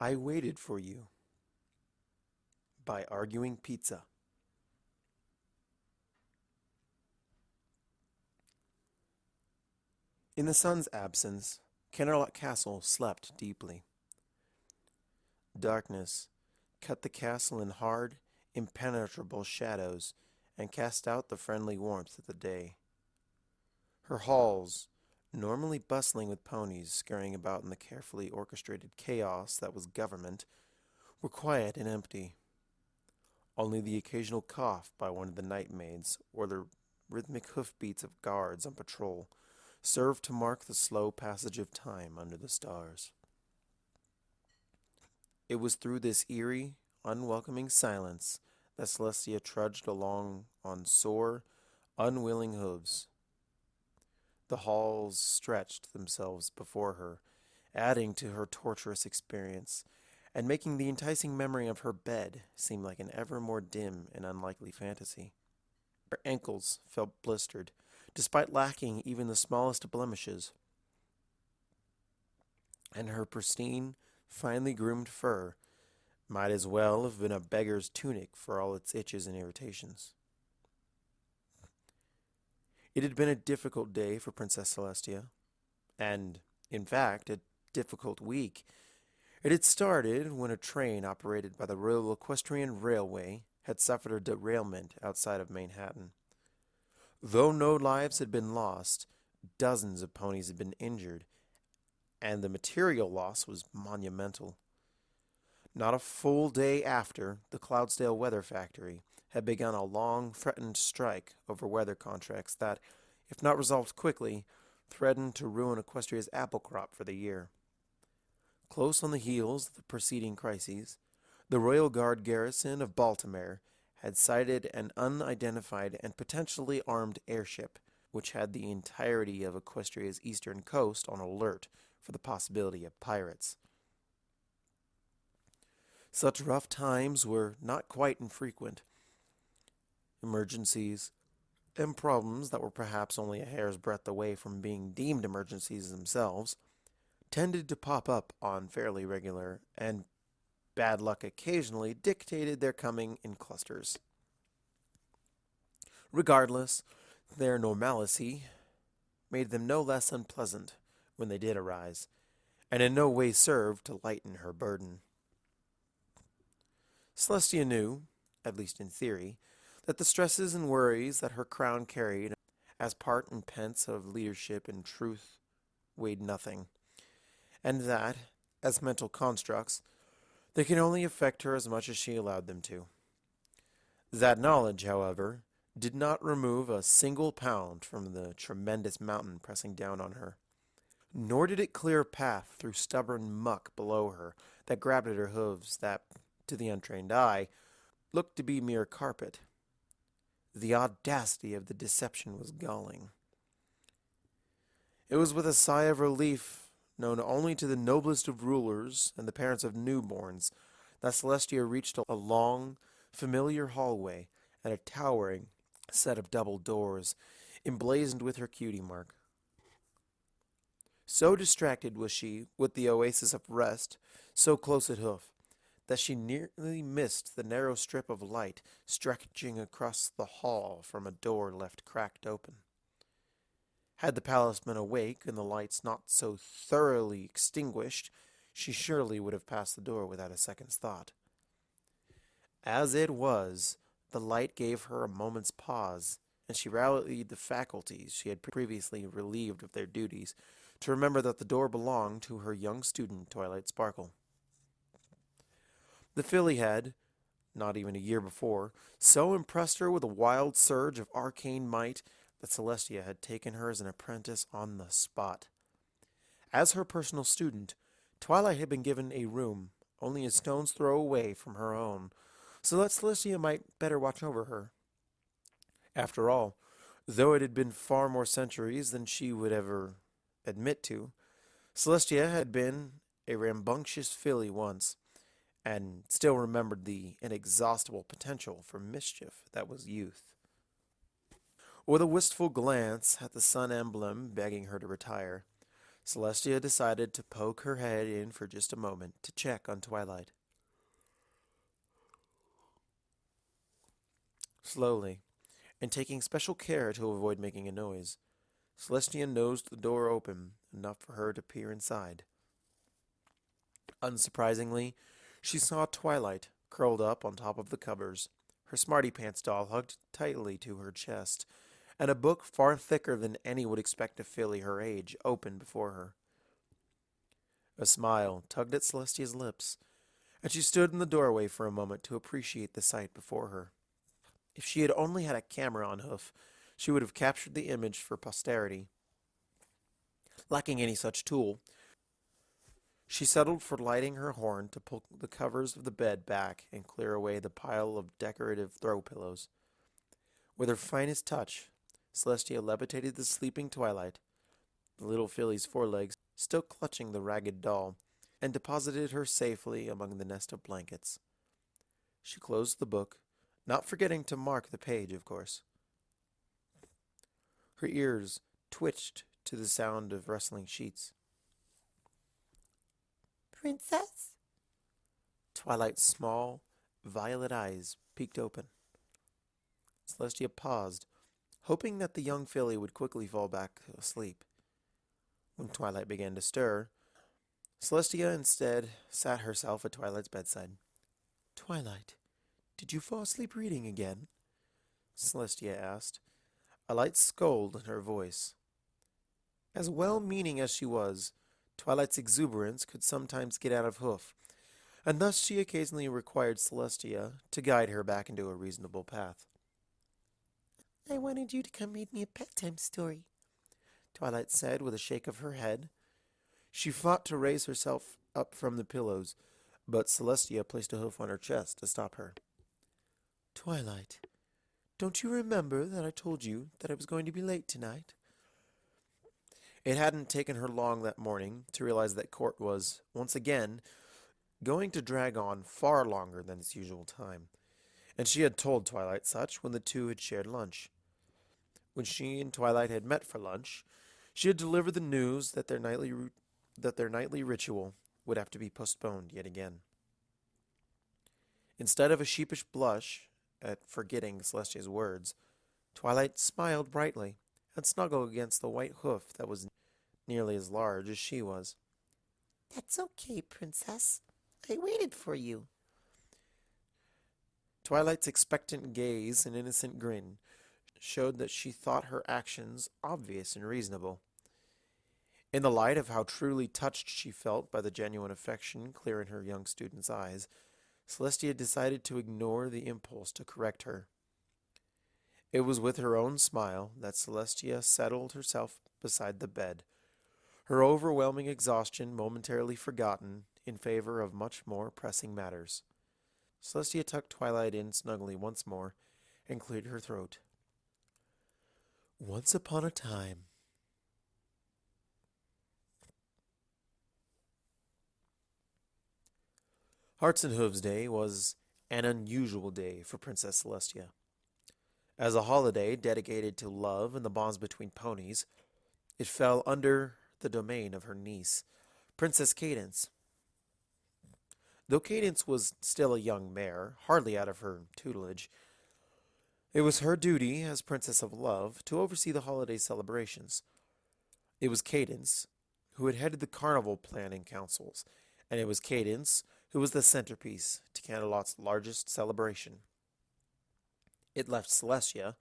I Waited for You by ArguingPizza. In the sun's absence, Kennerlot Castle slept deeply. Darkness cut the castle in hard, impenetrable shadows and cast out the friendly warmth of the day. Her halls, normally bustling with ponies scurrying about in the carefully orchestrated chaos that was government, were quiet and empty. Only the occasional cough by one of the night maids or the rhythmic hoofbeats of guards on patrol served to mark the slow passage of time under the stars. It was through this eerie, unwelcoming silence that Celestia trudged along on sore, unwilling hooves. The halls stretched themselves before her, adding to her torturous experience, and making the enticing memory of her bed seem like an ever more dim and unlikely fantasy. Her ankles felt blistered, despite lacking even the smallest blemishes, and her pristine, finely groomed fur might as well have been a beggar's tunic for all its itches and irritations. It had been a difficult day for Princess Celestia, and, in fact, a difficult week. It had started when a train operated by the Royal Equestrian Railway had suffered a derailment outside of Manhattan. Though no lives had been lost, dozens of ponies had been injured, and the material loss was monumental. Not a full day after, the Cloudsdale Weather Factory had begun a long, threatened strike over weather contracts that, if not resolved quickly, threatened to ruin Equestria's apple crop for the year. Close on the heels of the preceding crises, the Royal Guard garrison of Baltimore had sighted an unidentified and potentially armed airship, which had the entirety of Equestria's eastern coast on alert for the possibility of pirates. Such rough times were not quite infrequent. Emergencies and problems that were perhaps only a hair's breadth away from being deemed emergencies themselves tended to pop up on fairly regular, and bad luck occasionally dictated their coming in clusters. Regardless, their normalcy made them no less unpleasant when they did arise, and in no way served to lighten her burden. Celestia knew, at least in theory, that the stresses and worries that her crown carried as part and pence of leadership and truth weighed nothing, and that, as mental constructs, they could only affect her as much as she allowed them to. That knowledge, however, did not remove a single pound from the tremendous mountain pressing down on her, nor did it clear a path through stubborn muck below her that grabbed at her hooves that, to the untrained eye, looked to be mere carpet. The audacity of the deception was galling. It was with a sigh of relief, known only to the noblest of rulers and the parents of newborns, that Celestia reached a long, familiar hallway and a towering set of double doors, emblazoned with her cutie mark. So distracted was she with the oasis of rest, so close at hoof, that she nearly missed the narrow strip of light stretching across the hall from a door left cracked open. Had the palace been awake and the lights not so thoroughly extinguished, she surely would have passed the door without a second's thought. As it was, the light gave her a moment's pause, and she rallied the faculties she had previously relieved of their duties to remember that the door belonged to her young student, Twilight Sparkle. The filly had, not even a year before, so impressed her with a wild surge of arcane might that Celestia had taken her as an apprentice on the spot. As her personal student, Twilight had been given a room only a stone's throw away from her own, so that Celestia might better watch over her. After all, though it had been far more centuries than she would ever admit to, Celestia had been a rambunctious filly once, and still remembered the inexhaustible potential for mischief that was youth. With a wistful glance at the sun emblem begging her to retire, Celestia decided to poke her head in for just a moment to check on Twilight. Slowly, and taking special care to avoid making a noise, Celestia nosed the door open enough for her to peer inside. Unsurprisingly, she saw Twilight curled up on top of the covers, her Smarty Pants doll hugged tightly to her chest, and a book far thicker than any would expect a filly her age open before her. A smile tugged at Celestia's lips, and she stood in the doorway for a moment to appreciate the sight before her. If she had only had a camera on hoof, she would have captured the image for posterity. Lacking any such tool, she settled for lighting her horn to pull the covers of the bed back and clear away the pile of decorative throw pillows. With her finest touch, Celestia levitated the sleeping Twilight, the little filly's forelegs still clutching the ragged doll, and deposited her safely among the nest of blankets. She closed the book, not forgetting to mark the page, of course. Her ears twitched to the sound of rustling sheets. Princess? Twilight's small, violet eyes peeked open. Celestia paused, hoping that the young filly would quickly fall back asleep. When Twilight began to stir, Celestia instead sat herself at Twilight's bedside. "Twilight, did you fall asleep reading again?" Celestia asked, a light scold in her voice. As well-meaning as she was, Twilight's exuberance could sometimes get out of hoof, and thus she occasionally required Celestia to guide her back into a reasonable path. "I wanted you to come read me a bedtime story," Twilight said with a shake of her head. She fought to raise herself up from the pillows, but Celestia placed a hoof on her chest to stop her. "Twilight, don't you remember that I told you that I was going to be late tonight?" It hadn't taken her long that morning to realize that court was, once again, going to drag on far longer than its usual time, and she had told Twilight such when the two had shared lunch. When she and Twilight had met for lunch, she had delivered the news that their nightly ritual would have to be postponed yet again. Instead of a sheepish blush at forgetting Celestia's words, Twilight smiled brightly and snuggled against the white hoof that was nearly as large as she was. "That's okay, Princess. I waited for you." Twilight's expectant gaze and innocent grin showed that she thought her actions obvious and reasonable. In the light of how truly touched she felt by the genuine affection clear in her young student's eyes, Celestia decided to ignore the impulse to correct her. It was with her own smile that Celestia settled herself beside the bed, her overwhelming exhaustion momentarily forgotten in favor of much more pressing matters. Celestia tucked Twilight in snugly once more and cleared her throat. "Once upon a time." Hearts and Hooves Day was an unusual day for Princess Celestia. As a holiday dedicated to love and the bonds between ponies, it fell under the domain of her niece, Princess Cadence. Though Cadence was still a young mare, hardly out of her tutelage, it was her duty as Princess of Love to oversee the holiday celebrations. It was Cadence who had headed the carnival planning councils, and it was Cadence who was the centerpiece to Canterlot's largest celebration. It left Celestia,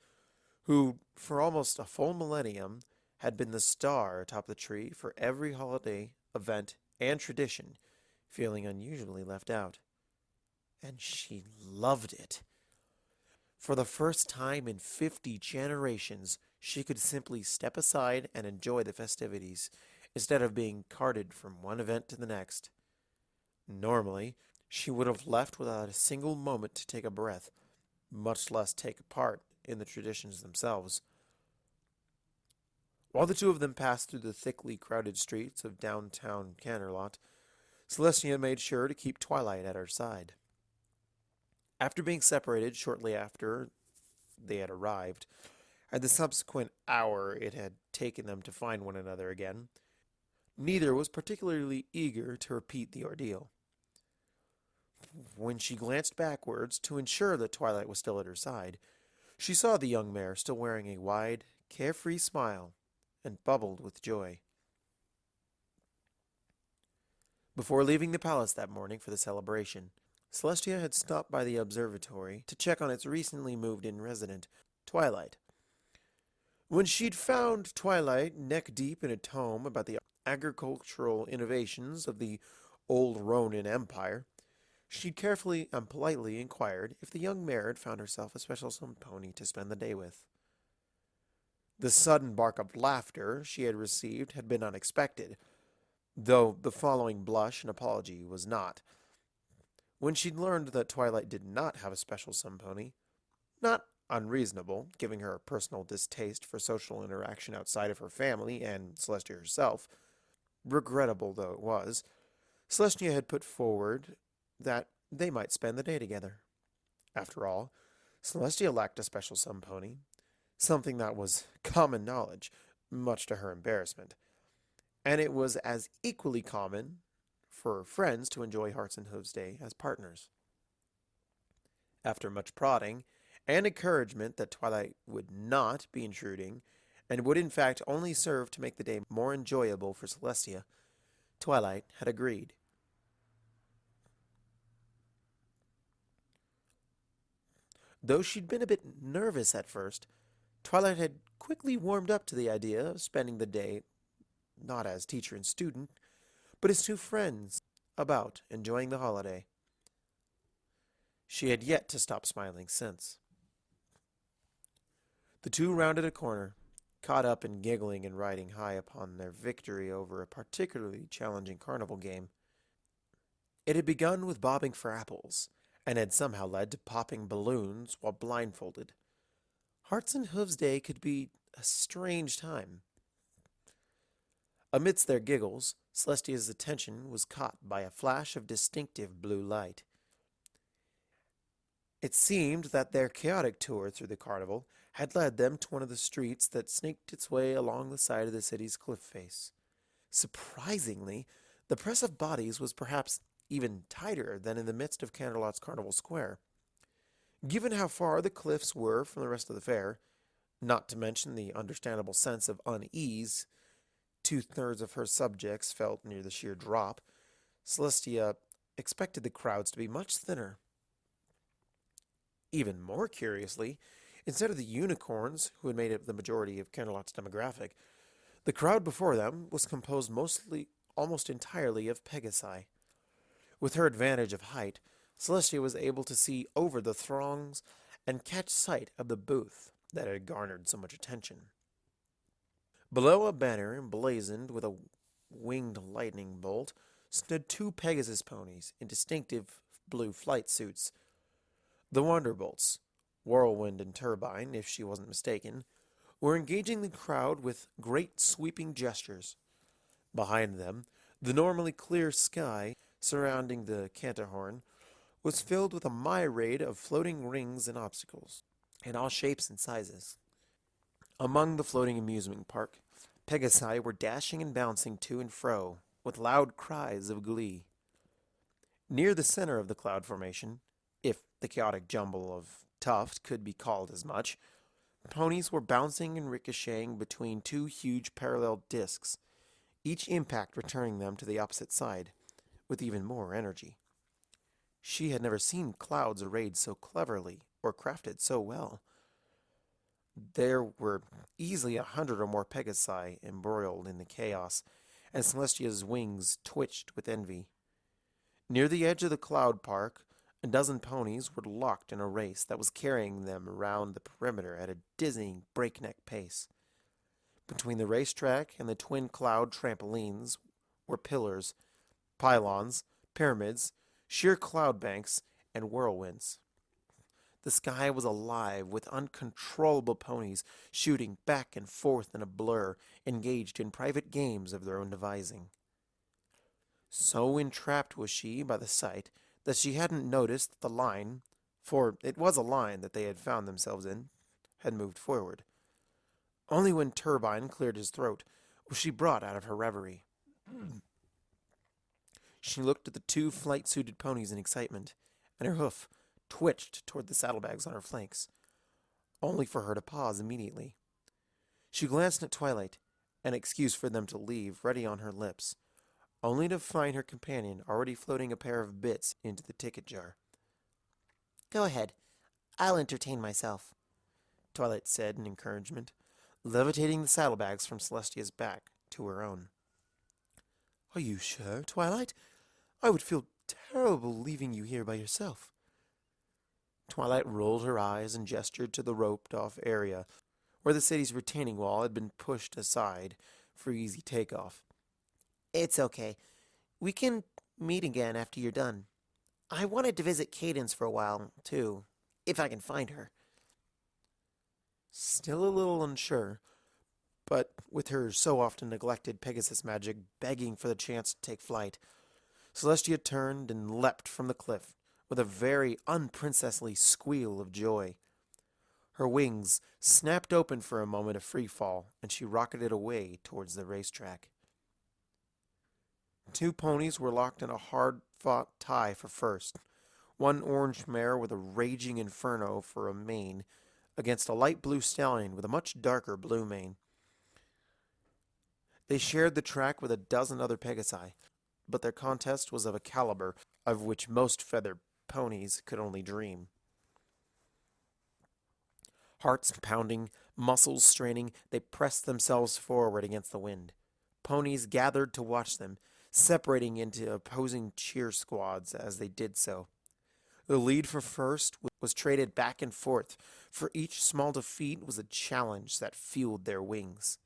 who, for almost a full millennium, had been the star atop the tree for every holiday, event, and tradition, feeling unusually left out. And she loved it. For the first time in 50 generations, she could simply step aside and enjoy the festivities, instead of being carted from one event to the next. Normally, she would have left without a single moment to take a breath, much less take part in the traditions themselves. While the two of them passed through the thickly crowded streets of downtown Canterlot, Celestia made sure to keep Twilight at her side. After being separated shortly after they had arrived, and the subsequent hour it had taken them to find one another again, Neither was particularly eager to repeat the ordeal. When she glanced backwards to ensure that Twilight was still at her side, she saw the young mare still wearing a wide, carefree smile and bubbled with joy. Before leaving the palace that morning for the celebration, Celestia had stopped by the observatory to check on its recently moved-in resident, Twilight. When she'd found Twilight neck-deep in a tome about the agricultural innovations of the old Ronin Empire, she'd carefully and politely inquired if the young mare had found herself a special pony to spend the day with. The sudden bark of laughter she had received had been unexpected, though the following blush and apology was not. When she'd learned that Twilight did not have a special pony, not unreasonable, giving her a personal distaste for social interaction outside of her family and Celestia herself, regrettable though it was, Celestia had put forward that they might spend the day together. After all, Celestia lacked a special pony, something that was common knowledge, much to her embarrassment, and it was as equally common for friends to enjoy Hearts and Hooves Day as partners. After much prodding and encouragement that Twilight would not be intruding, and would in fact only serve to make the day more enjoyable for Celestia, Twilight had agreed. Though she'd been a bit nervous at first, Twilight had quickly warmed up to the idea of spending the day not as teacher and student, but as two friends about enjoying the holiday. She had yet to stop smiling since. The two rounded a corner, caught up in giggling and riding high upon their victory over a particularly challenging carnival game. It had begun with bobbing for apples, and had somehow led to popping balloons while blindfolded. Hearts and Hooves Day could be a strange time. Amidst their giggles, Celestia's attention was caught by a flash of distinctive blue light. It seemed that their chaotic tour through the carnival had led them to one of the streets that snaked its way along the side of the city's cliff face. Surprisingly, the press of bodies was perhaps even tighter than in the midst of Canterlot's Carnival Square. Given how far the cliffs were from the rest of the fair, not to mention the understandable sense of unease two-thirds of her subjects felt near the sheer drop, Celestia expected the crowds to be much thinner. Even more curiously, instead of the unicorns who had made up the majority of Canterlot's demographic, the crowd before them was composed almost entirely of Pegasi. With her advantage of height, Celestia was able to see over the throngs and catch sight of the booth that had garnered so much attention. Below a banner emblazoned with a winged lightning bolt stood two Pegasus ponies in distinctive blue flight suits. The Wonderbolts, Whirlwind and Turbine, if she wasn't mistaken, were engaging the crowd with great sweeping gestures. Behind them, the normally clear sky surrounding the Canterhorn was filled with a myriad of floating rings and obstacles, in all shapes and sizes. Among the floating amusement park, Pegasi were dashing and bouncing to and fro, with loud cries of glee. Near the center of the cloud formation, if the chaotic jumble of tuft could be called as much, ponies were bouncing and ricocheting between two huge parallel discs, each impact returning them to the opposite side, with even more energy. She had never seen clouds arrayed so cleverly or crafted so well. There were easily 100 or more Pegasi embroiled in the chaos, and Celestia's wings twitched with envy. Near the edge of the cloud park, a dozen ponies were locked in a race that was carrying them around the perimeter at a dizzying breakneck pace. Between the racetrack and the twin cloud trampolines were pillars, pylons, pyramids, sheer cloud banks, and whirlwinds. The sky was alive with uncontrollable ponies shooting back and forth in a blur, engaged in private games of their own devising. So entrapped was she by the sight that she hadn't noticed that the line, for it was a line that they had found themselves in, had moved forward. Only when Turbine cleared his throat was she brought out of her reverie. She looked at the two flight-suited ponies in excitement, and her hoof twitched toward the saddlebags on her flanks, only for her to pause immediately. She glanced at Twilight, an excuse for them to leave ready on her lips, only to find her companion already floating a pair of bits into the ticket jar. Go ahead. I'll entertain myself, Twilight said in encouragement, levitating the saddlebags from Celestia's back to her own. Are you sure, Twilight? I would feel terrible leaving you here by yourself. Twilight rolled her eyes and gestured to the roped-off area where the city's retaining wall had been pushed aside for easy takeoff. It's okay. We can meet again after you're done. I wanted to visit Cadence for a while, too, if I can find her. Still a little unsure, but with her so often neglected Pegasus magic begging for the chance to take flight, Celestia turned and leapt from the cliff with a very unprincessly squeal of joy. Her wings snapped open for a moment of free fall, and she rocketed away towards the racetrack. Two ponies were locked in a hard-fought tie for first, one orange mare with a raging inferno for a mane, against a light blue stallion with a much darker blue mane. They shared the track with a dozen other Pegasi, but their contest was of a caliber of which most feathered ponies could only dream. Hearts pounding, muscles straining, they pressed themselves forward against the wind. Ponies gathered to watch them, separating into opposing cheer squads as they did so. The lead for first was traded back and forth, for each small defeat was a challenge that fueled their wings.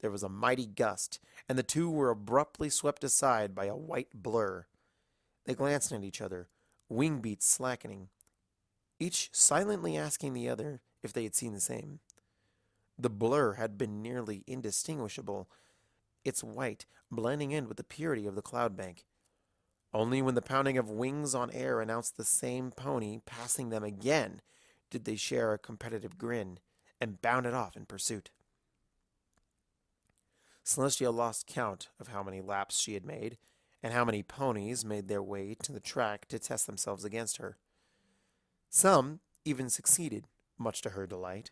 There was a mighty gust, and the two were abruptly swept aside by a white blur. They glanced at each other, wing beats slackening, each silently asking the other if they had seen the same. The blur had been nearly indistinguishable, its white blending in with the purity of the cloud bank. Only when the pounding of wings on air announced the same pony passing them again did they share a competitive grin and bounded off in pursuit. Celestia lost count of how many laps she had made and how many ponies made their way to the track to test themselves against her. Some even succeeded, much to her delight.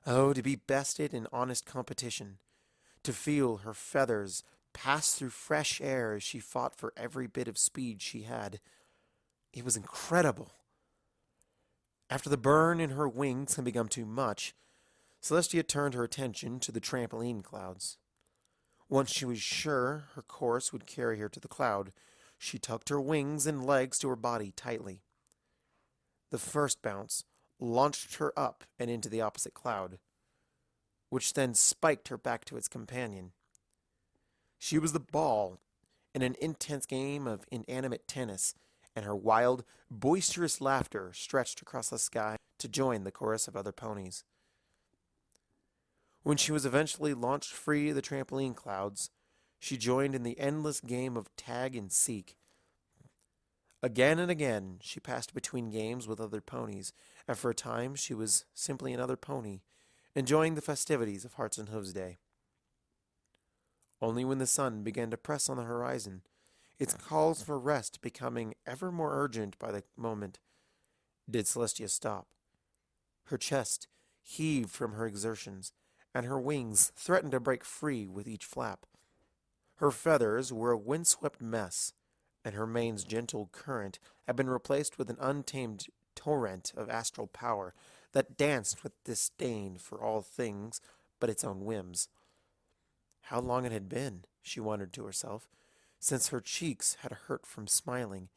Oh, to be bested in honest competition, to feel her feathers pass through fresh air as she fought for every bit of speed she had. It was incredible. After the burn in her wings had become too much, Celestia turned her attention to the trampoline clouds. Once she was sure her course would carry her to the cloud, she tucked her wings and legs to her body tightly. The first bounce launched her up and into the opposite cloud, which then spiked her back to its companion. She was the ball in an intense game of inanimate tennis, and her wild, boisterous laughter stretched across the sky to join the chorus of other ponies. When she was eventually launched free of the trampoline clouds, she joined in the endless game of tag and seek. Again and again she passed between games with other ponies, and for a time she was simply another pony, enjoying the festivities of Hearts and Hooves Day. Only when the sun began to press on the horizon, its calls for rest becoming ever more urgent by the moment, did Celestia stop. Her chest heaved from her exertions, and her wings threatened to break free with each flap. Her feathers were a windswept mess, and her mane's gentle current had been replaced with an untamed torrent of astral power that danced with disdain for all things but its own whims. How long it had been, she wondered to herself, since her cheeks had hurt from smiling,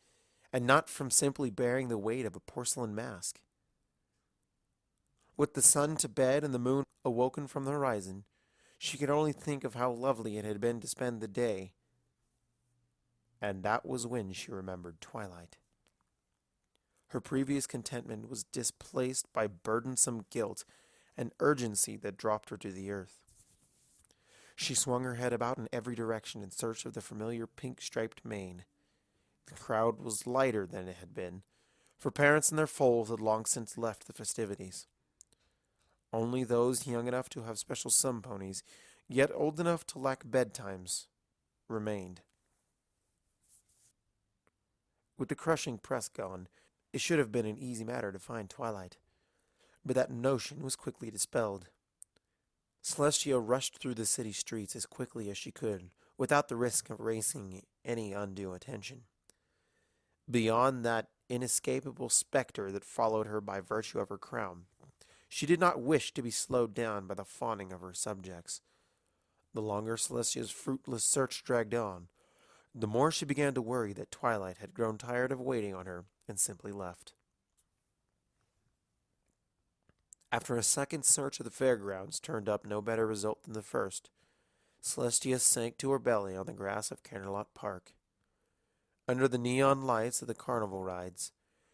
and not from simply bearing the weight of a porcelain mask. With the sun to bed and the moon awoken from the horizon, she could only think of how lovely it had been to spend the day. And that was when she remembered Twilight. Her previous contentment was displaced by burdensome guilt and urgency that dropped her to the earth. She swung her head about in every direction in search of the familiar pink-striped mane. The crowd was lighter than it had been, for parents and their foals had long since left the festivities. Only those young enough to have special sun ponies yet old enough to lack bedtimes, remained. With the crushing press gone, it should have been an easy matter to find Twilight, but that notion was quickly dispelled. Celestia rushed through the city streets as quickly as she could, without the risk of raising any undue attention. Beyond that inescapable specter that followed her by virtue of her crown, she did not wish to be slowed down by the fawning of her subjects. The longer Celestia's fruitless search dragged on, the more she began to worry that Twilight had grown tired of waiting on her and simply left. After a second search of the fairgrounds turned up no better result than the first, Celestia sank to her belly on the grass of Canterlot Park. Under the neon lights of the carnival rides,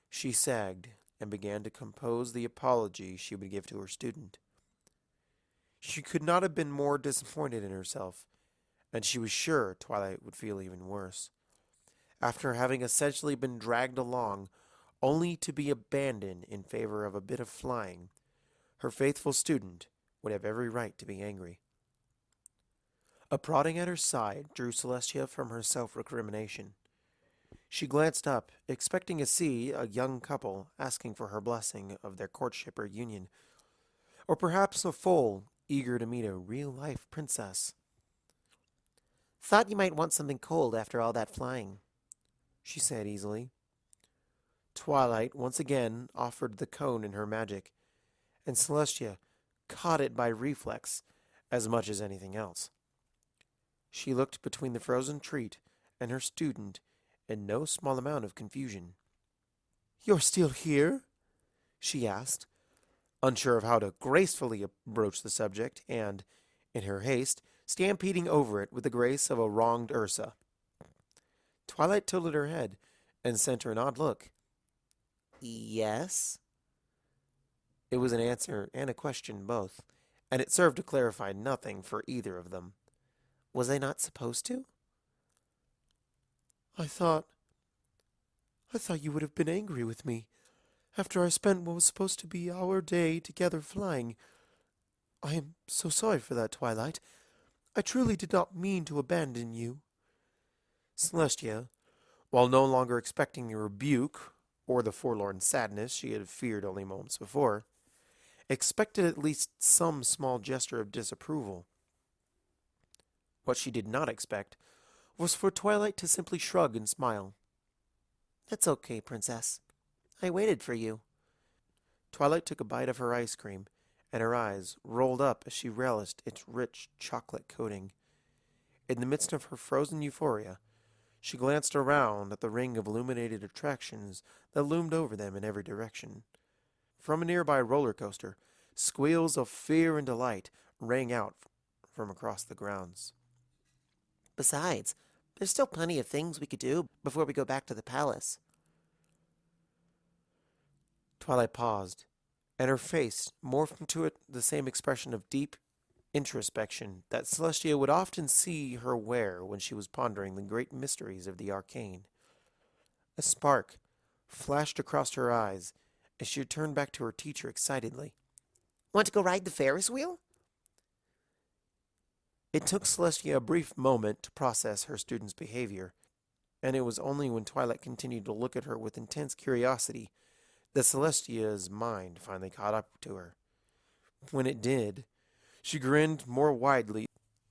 she sagged and began to compose the apology she would give to her student. She could not have been more disappointed in herself, and she was sure Twilight would feel even worse. After having essentially been dragged along, only to be abandoned in favor of a bit of flying, her faithful student would have every right to be angry. A prodding at her side drew Celestia from her self-recrimination. She glanced up, expecting to see a young couple asking for her blessing of their courtship or union, or perhaps a foal eager to meet a real-life princess. Thought you might want something cold after all that flying, she said easily. Twilight once again offered the cone in her magic, and Celestia caught it by reflex as much as anything else. She looked between the frozen treat and her student in no small amount of confusion. "You're still here?" she asked, unsure of how to gracefully broach the subject, and, in her haste, stampeding over it with the grace of a wronged Ursa. Twilight tilted her head and sent her an odd look. Yes? It was an answer and a question both, and it served to clarify nothing for either of them. Was I not supposed to? I thought you would have been angry with me after I spent what was supposed to be our day together flying. I am so sorry for that, Twilight. I truly did not mean to abandon you." Celestia, while no longer expecting a rebuke or the forlorn sadness she had feared only moments before, expected at least some small gesture of disapproval. What she did not expect was for Twilight to simply shrug and smile. "That's okay, Princess. I waited for you." Twilight took a bite of her ice cream, and her eyes rolled up as she relished its rich chocolate coating. In the midst of her frozen euphoria, she glanced around at the ring of illuminated attractions that loomed over them in every direction. From a nearby roller coaster, squeals of fear and delight rang out from across the grounds. "Besides, there's still plenty of things we could do before we go back to the palace." Twilight paused, and her face morphed into the same expression of deep introspection that Celestia would often see her wear when she was pondering the great mysteries of the arcane. A spark flashed across her eyes as she turned back to her teacher excitedly. "Want to go ride the Ferris wheel?" It took Celestia a brief moment to process her student's behavior, and it was only when Twilight continued to look at her with intense curiosity that Celestia's mind finally caught up to her. When it did, she grinned more widely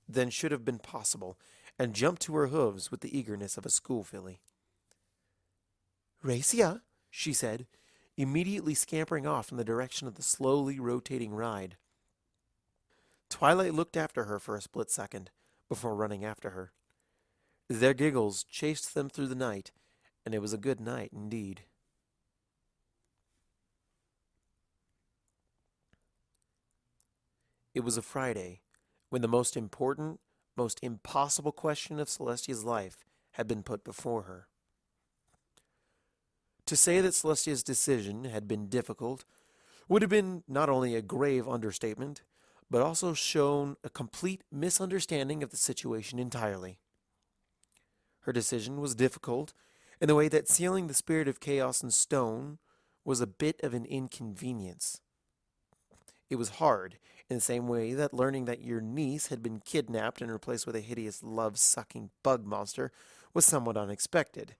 than should have been possible and jumped to her hooves with the eagerness of a school filly. "Racia," she said, immediately scampering off in the direction of the slowly rotating ride. Twilight looked after her for a split second before running after her. Their giggles chased them through the night, and it was a good night indeed. It was a Friday, when the most important, most impossible question of Celestia's life had been put before her. To say that Celestia's decision had been difficult would have been not only a grave understatement, but also shown a complete misunderstanding of the situation entirely. Her decision was difficult in the way that sealing the spirit of chaos in stone was a bit of an inconvenience. It was hard In the same way that learning that your niece had been kidnapped and replaced with a hideous love-sucking bug monster was somewhat unexpected.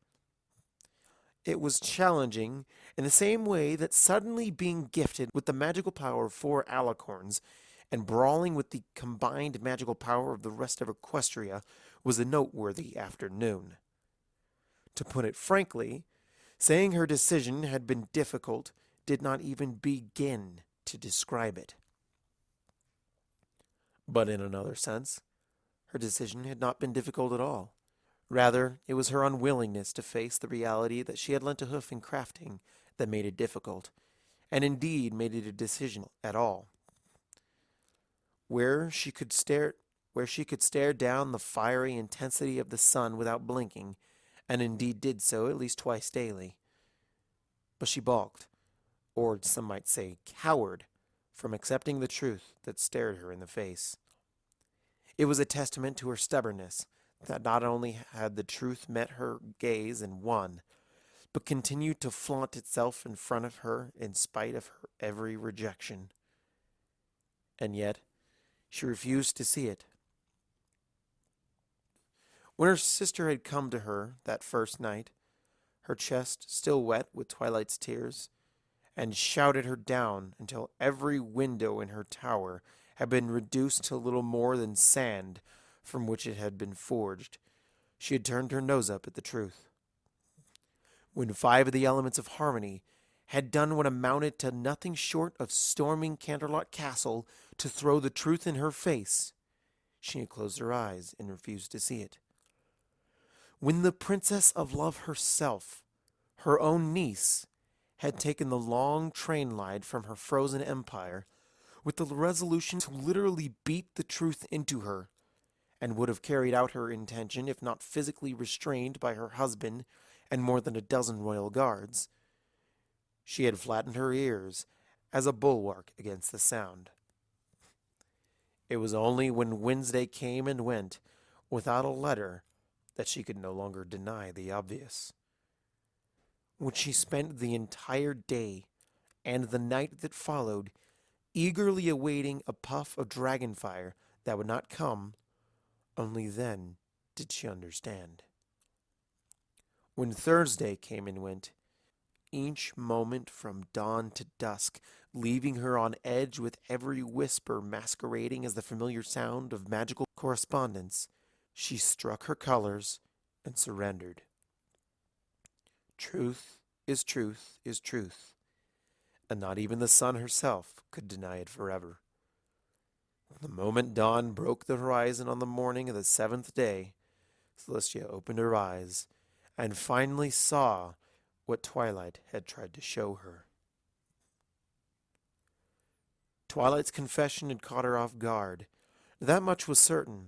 It was challenging in the same way that suddenly being gifted with the magical power of 4 alicorns and brawling with the combined magical power of the rest of Equestria was a noteworthy afternoon. To put it frankly, saying her decision had been difficult did not even begin to describe it. But in another sense, her decision had not been difficult at all. Rather, it was her unwillingness to face the reality that she had lent a hoof in crafting that made it difficult, and indeed made it a decision at all. Where she could stare down the fiery intensity of the sun without blinking, and indeed did so at least twice daily. But she balked, or some might say cowered, from accepting the truth that stared her in the face. It was a testament to her stubbornness that not only had the truth met her gaze and won, but continued to flaunt itself in front of her in spite of her every rejection. And yet, she refused to see it. When her sister had come to her that first night, her chest still wet with Twilight's tears, and shouted her down until every window in her tower had been reduced to little more than sand from which it had been forged, she had turned her nose up at the truth. When 5 of the elements of harmony had done what amounted to nothing short of storming Canterlot Castle to throw the truth in her face, she had closed her eyes and refused to see it. When the Princess of Love herself, her own niece, had taken the long train ride from her frozen empire with the resolution to literally beat the truth into her, and would have carried out her intention if not physically restrained by her husband and more than a dozen royal guards, she had flattened her ears as a bulwark against the sound. It was only when Wednesday came and went without a letter that she could no longer deny the obvious. When she spent the entire day and the night that followed eagerly awaiting a puff of dragonfire that would not come, only then did she understand. When Thursday came and went, each moment from dawn to dusk, leaving her on edge with every whisper masquerading as the familiar sound of magical correspondence, she struck her colors and surrendered. Truth is truth is truth, and not even the sun herself could deny it forever. The moment dawn broke the horizon on the morning of the 7th day, Celestia opened her eyes and finally saw what Twilight had tried to show her. Twilight's confession had caught her off guard. That much was certain.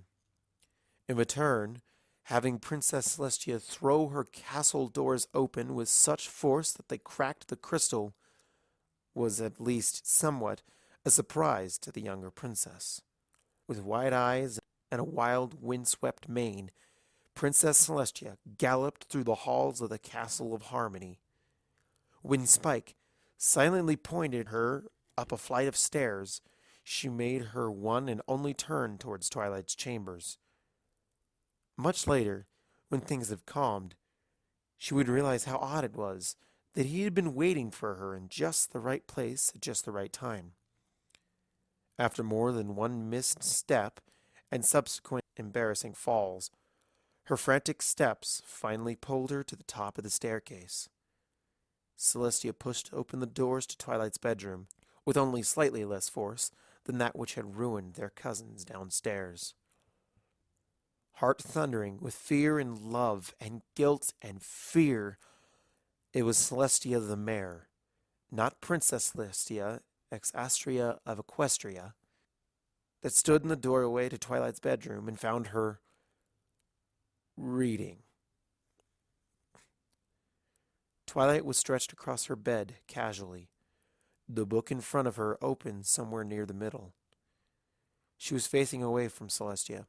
In return, having Princess Celestia throw her castle doors open with such force that they cracked the crystal was at least somewhat a surprise to the younger princess. With wide eyes and a wild, wind-swept mane, Princess Celestia galloped through the halls of the Castle of Harmony. When Spike silently pointed her up a flight of stairs, she made her one and only turn towards Twilight's chambers. Much later, when things had calmed, she would realize how odd it was that he had been waiting for her in just the right place at just the right time. After more than one missed step and subsequent embarrassing falls, her frantic steps finally pulled her to the top of the staircase. Celestia pushed open the doors to Twilight's bedroom, with only slightly less force than that which had ruined their cousins downstairs. Heart thundering with fear and love and guilt and fear, it was Celestia the mare, not Princess Celestia, ex-Astria of Equestria, that stood in the doorway to Twilight's bedroom and found her reading. Twilight was stretched across her bed casually, the book in front of her open somewhere near the middle. She was facing away from Celestia,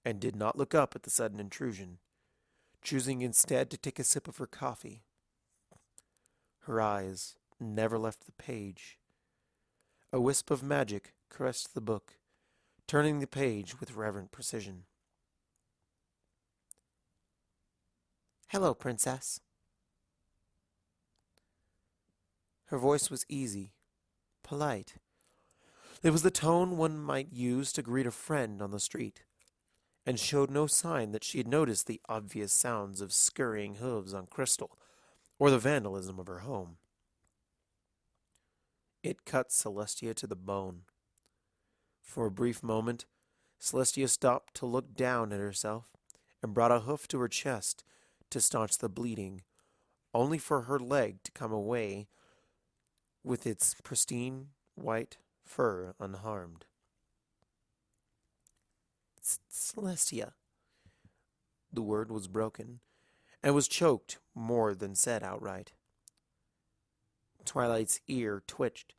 and did not look up at the sudden intrusion, choosing instead to take a sip of her coffee. Her eyes never left the page. A wisp of magic caressed the book, turning the page with reverent precision. Hello, Princess. Her voice was easy, polite. It was the tone one might use to greet a friend on the street, and showed no sign that she had noticed the obvious sounds of scurrying hooves on crystal, or the vandalism of her home. It cut Celestia to the bone. For a brief moment, Celestia stopped to look down at herself and brought a hoof to her chest to staunch the bleeding, only for her leg to come away with its pristine white fur unharmed. Celestia. The word was broken, and was choked more than said outright. Twilight's ear twitched,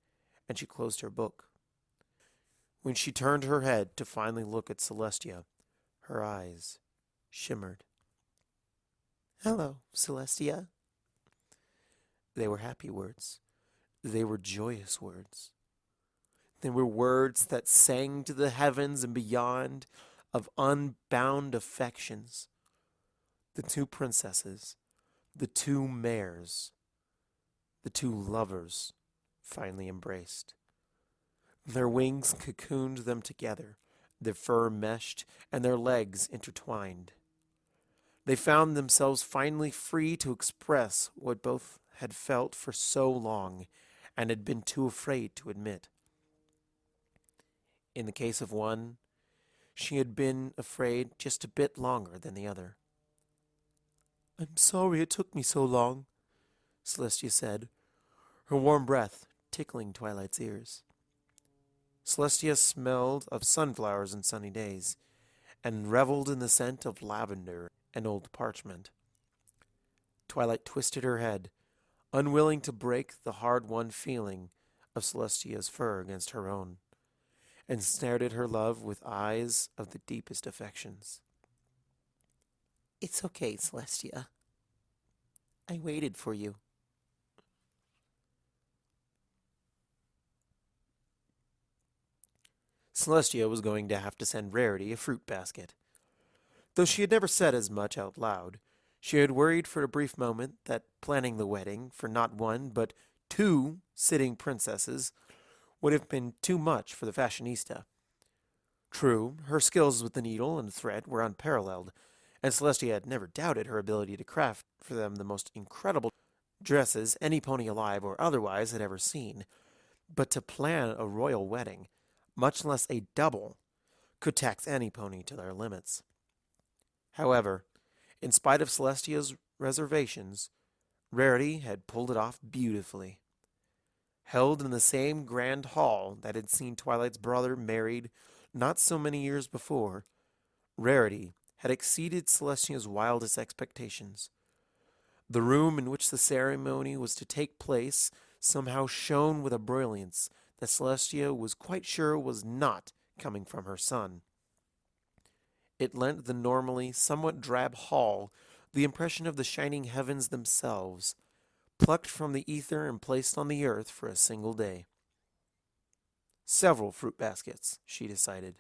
and she closed her book. When she turned her head to finally look at Celestia, her eyes shimmered. Hello, Celestia. They were happy words. They were joyous words. They were words that sang to the heavens and beyond of unbound affections. The two princesses, the two mares, the two lovers finally embraced. Their wings cocooned them together, their fur meshed, and their legs intertwined. They found themselves finally free to express what both had felt for so long and had been too afraid to admit. In the case of one, she had been afraid just a bit longer than the other. "I'm sorry it took me so long," Celestia said, her warm breath tickling Twilight's ears. Celestia smelled of sunflowers and sunny days, and reveled in the scent of lavender and old parchment. Twilight twisted her head, unwilling to break the hard-won feeling of Celestia's fur against her own, and stared at her love with eyes of the deepest affections. It's okay, Celestia. I waited for you. Celestia was going to have to send Rarity a fruit basket. Though she had never said as much out loud, she had worried for a brief moment that planning the wedding for not one but two sitting princesses would have been too much for the fashionista. True, her skills with the needle and thread were unparalleled, and Celestia had never doubted her ability to craft for them the most incredible dresses any pony alive or otherwise had ever seen. But to plan a royal wedding, much less a double, could tax any pony to their limits. However, in spite of Celestia's reservations, Rarity had pulled it off beautifully. Held in the same grand hall that had seen Twilight's brother married not so many years before, Rarity had exceeded Celestia's wildest expectations. The room in which the ceremony was to take place somehow shone with a brilliance that Celestia was quite sure was not coming from her son. It lent the normally somewhat drab hall the impression of the shining heavens themselves, plucked from the ether and placed on the earth for a single day. Several fruit baskets, she decided.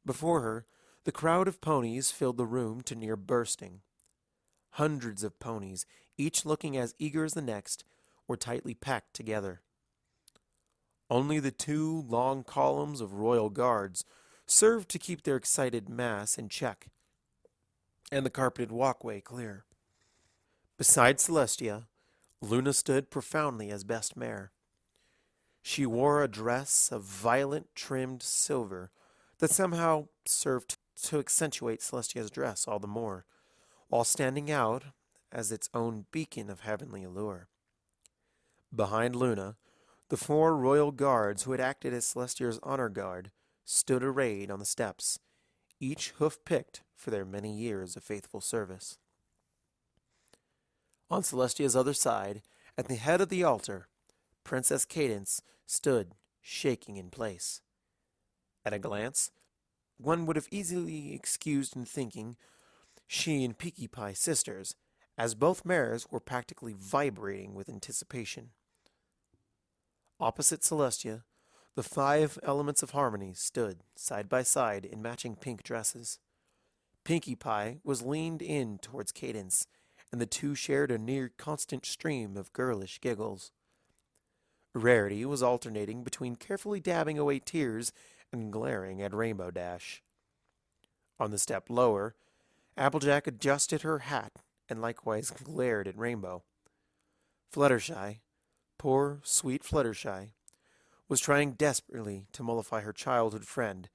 Before her, the crowd of ponies filled the room to near bursting. Hundreds of ponies, each looking as eager as the next, were tightly packed together. Only the two long columns of royal guards served to keep their excited mass in check, and the carpeted walkway clear. Beside Celestia, Luna stood profoundly as best mare. She wore a dress of violet trimmed silver that somehow served to accentuate Celestia's dress all the more, while standing out as its own beacon of heavenly allure. Behind Luna, the 4 royal guards who had acted as Celestia's honor guard stood arrayed on the steps, each hoof picked for their many years of faithful service. On Celestia's other side, at the head of the altar, Princess Cadence stood shaking in place. At a glance, one would have easily excused in thinking she and Peaky Pie sisters, as both mares were practically vibrating with anticipation. Opposite Celestia, The 5 elements of harmony stood side by side in matching pink dresses. Pinkie Pie was leaned in towards Cadence, and the two shared a near constant stream of girlish giggles. Rarity was alternating between carefully dabbing away tears and glaring at Rainbow Dash. On the step lower, Applejack adjusted her hat and likewise glared at Rainbow. Fluttershy, poor, sweet Fluttershy, was trying desperately to mollify her childhood friend,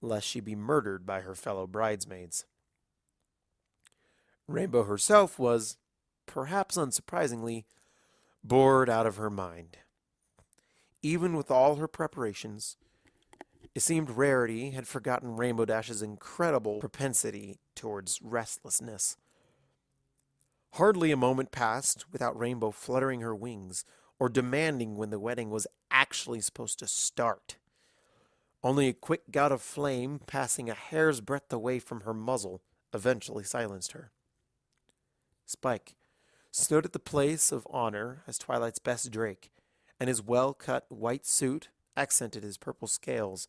lest she be murdered by her fellow bridesmaids. Rainbow herself was, perhaps unsurprisingly, bored out of her mind. Even with all her preparations, it seemed Rarity had forgotten Rainbow Dash's incredible propensity towards restlessness. Hardly a moment passed without Rainbow fluttering her wings or demanding when the wedding was actually supposed to start. Only a quick gout of flame passing a hair's breadth away from her muzzle eventually silenced her. Spike stood at the place of honor as Twilight's best Drake, and his well-cut white suit accented his purple scales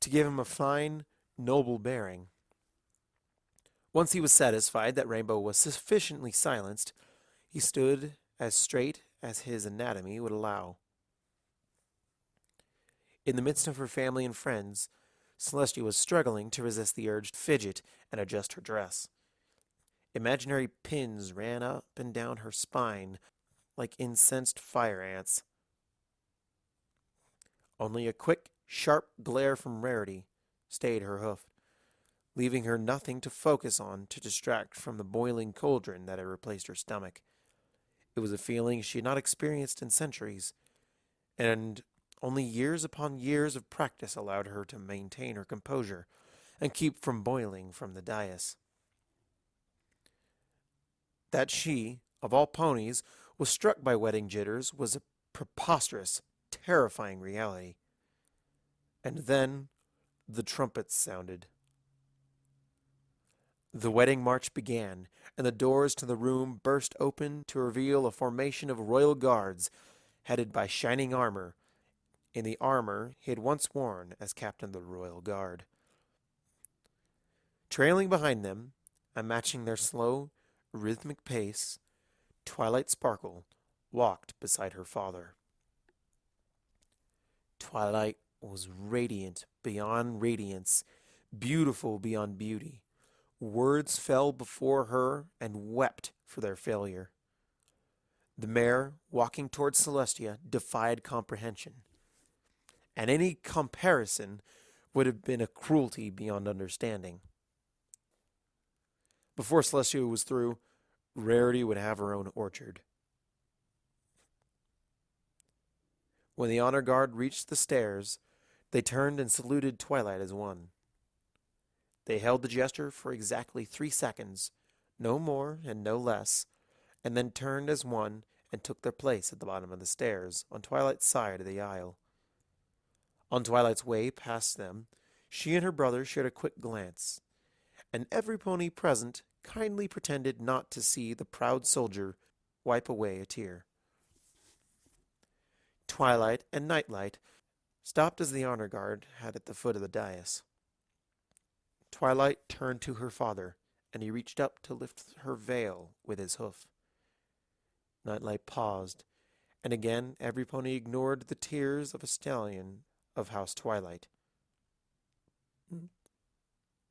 to give him a fine, noble bearing. Once he was satisfied that Rainbow was sufficiently silenced, he stood as straight as his anatomy would allow. In the midst of her family and friends, Celestia was struggling to resist the urge to fidget and adjust her dress. Imaginary pins ran up and down her spine like incensed fire ants. Only a quick, sharp glare from Rarity stayed her hoof, leaving her nothing to focus on to distract from the boiling cauldron that had replaced her stomach. It was a feeling she had not experienced in centuries, and only years upon years of practice allowed her to maintain her composure and keep from boiling from the dais. That she, of all ponies, was struck by wedding jitters was a preposterous, terrifying reality. And then the trumpets sounded. The wedding march began, and the doors to the room burst open to reveal a formation of royal guards, headed by Shining Armor, in the armor he had once worn as captain of the royal guard. Trailing behind them, and matching their slow, rhythmic pace, Twilight Sparkle walked beside her father. Twilight was radiant beyond radiance, beautiful beyond beauty. Words fell before her and wept for their failure. The mare, walking towards Celestia, defied comprehension, and any comparison would have been a cruelty beyond understanding. Before Celestia was through, Rarity would have her own orchard. When the honor guard reached the stairs, they turned and saluted Twilight as one. They held the gesture for exactly 3 seconds, no more and no less, and then turned as one and took their place at the bottom of the stairs on Twilight's side of the aisle. On Twilight's way past them, she and her brother shared a quick glance, and every pony present kindly pretended not to see the proud soldier wipe away a tear. Twilight and Nightlight stopped as the honor guard had at the foot of the dais. Twilight turned to her father, and he reached up to lift her veil with his hoof. Nightlight paused, and again every pony ignored the tears of a stallion of House Twilight.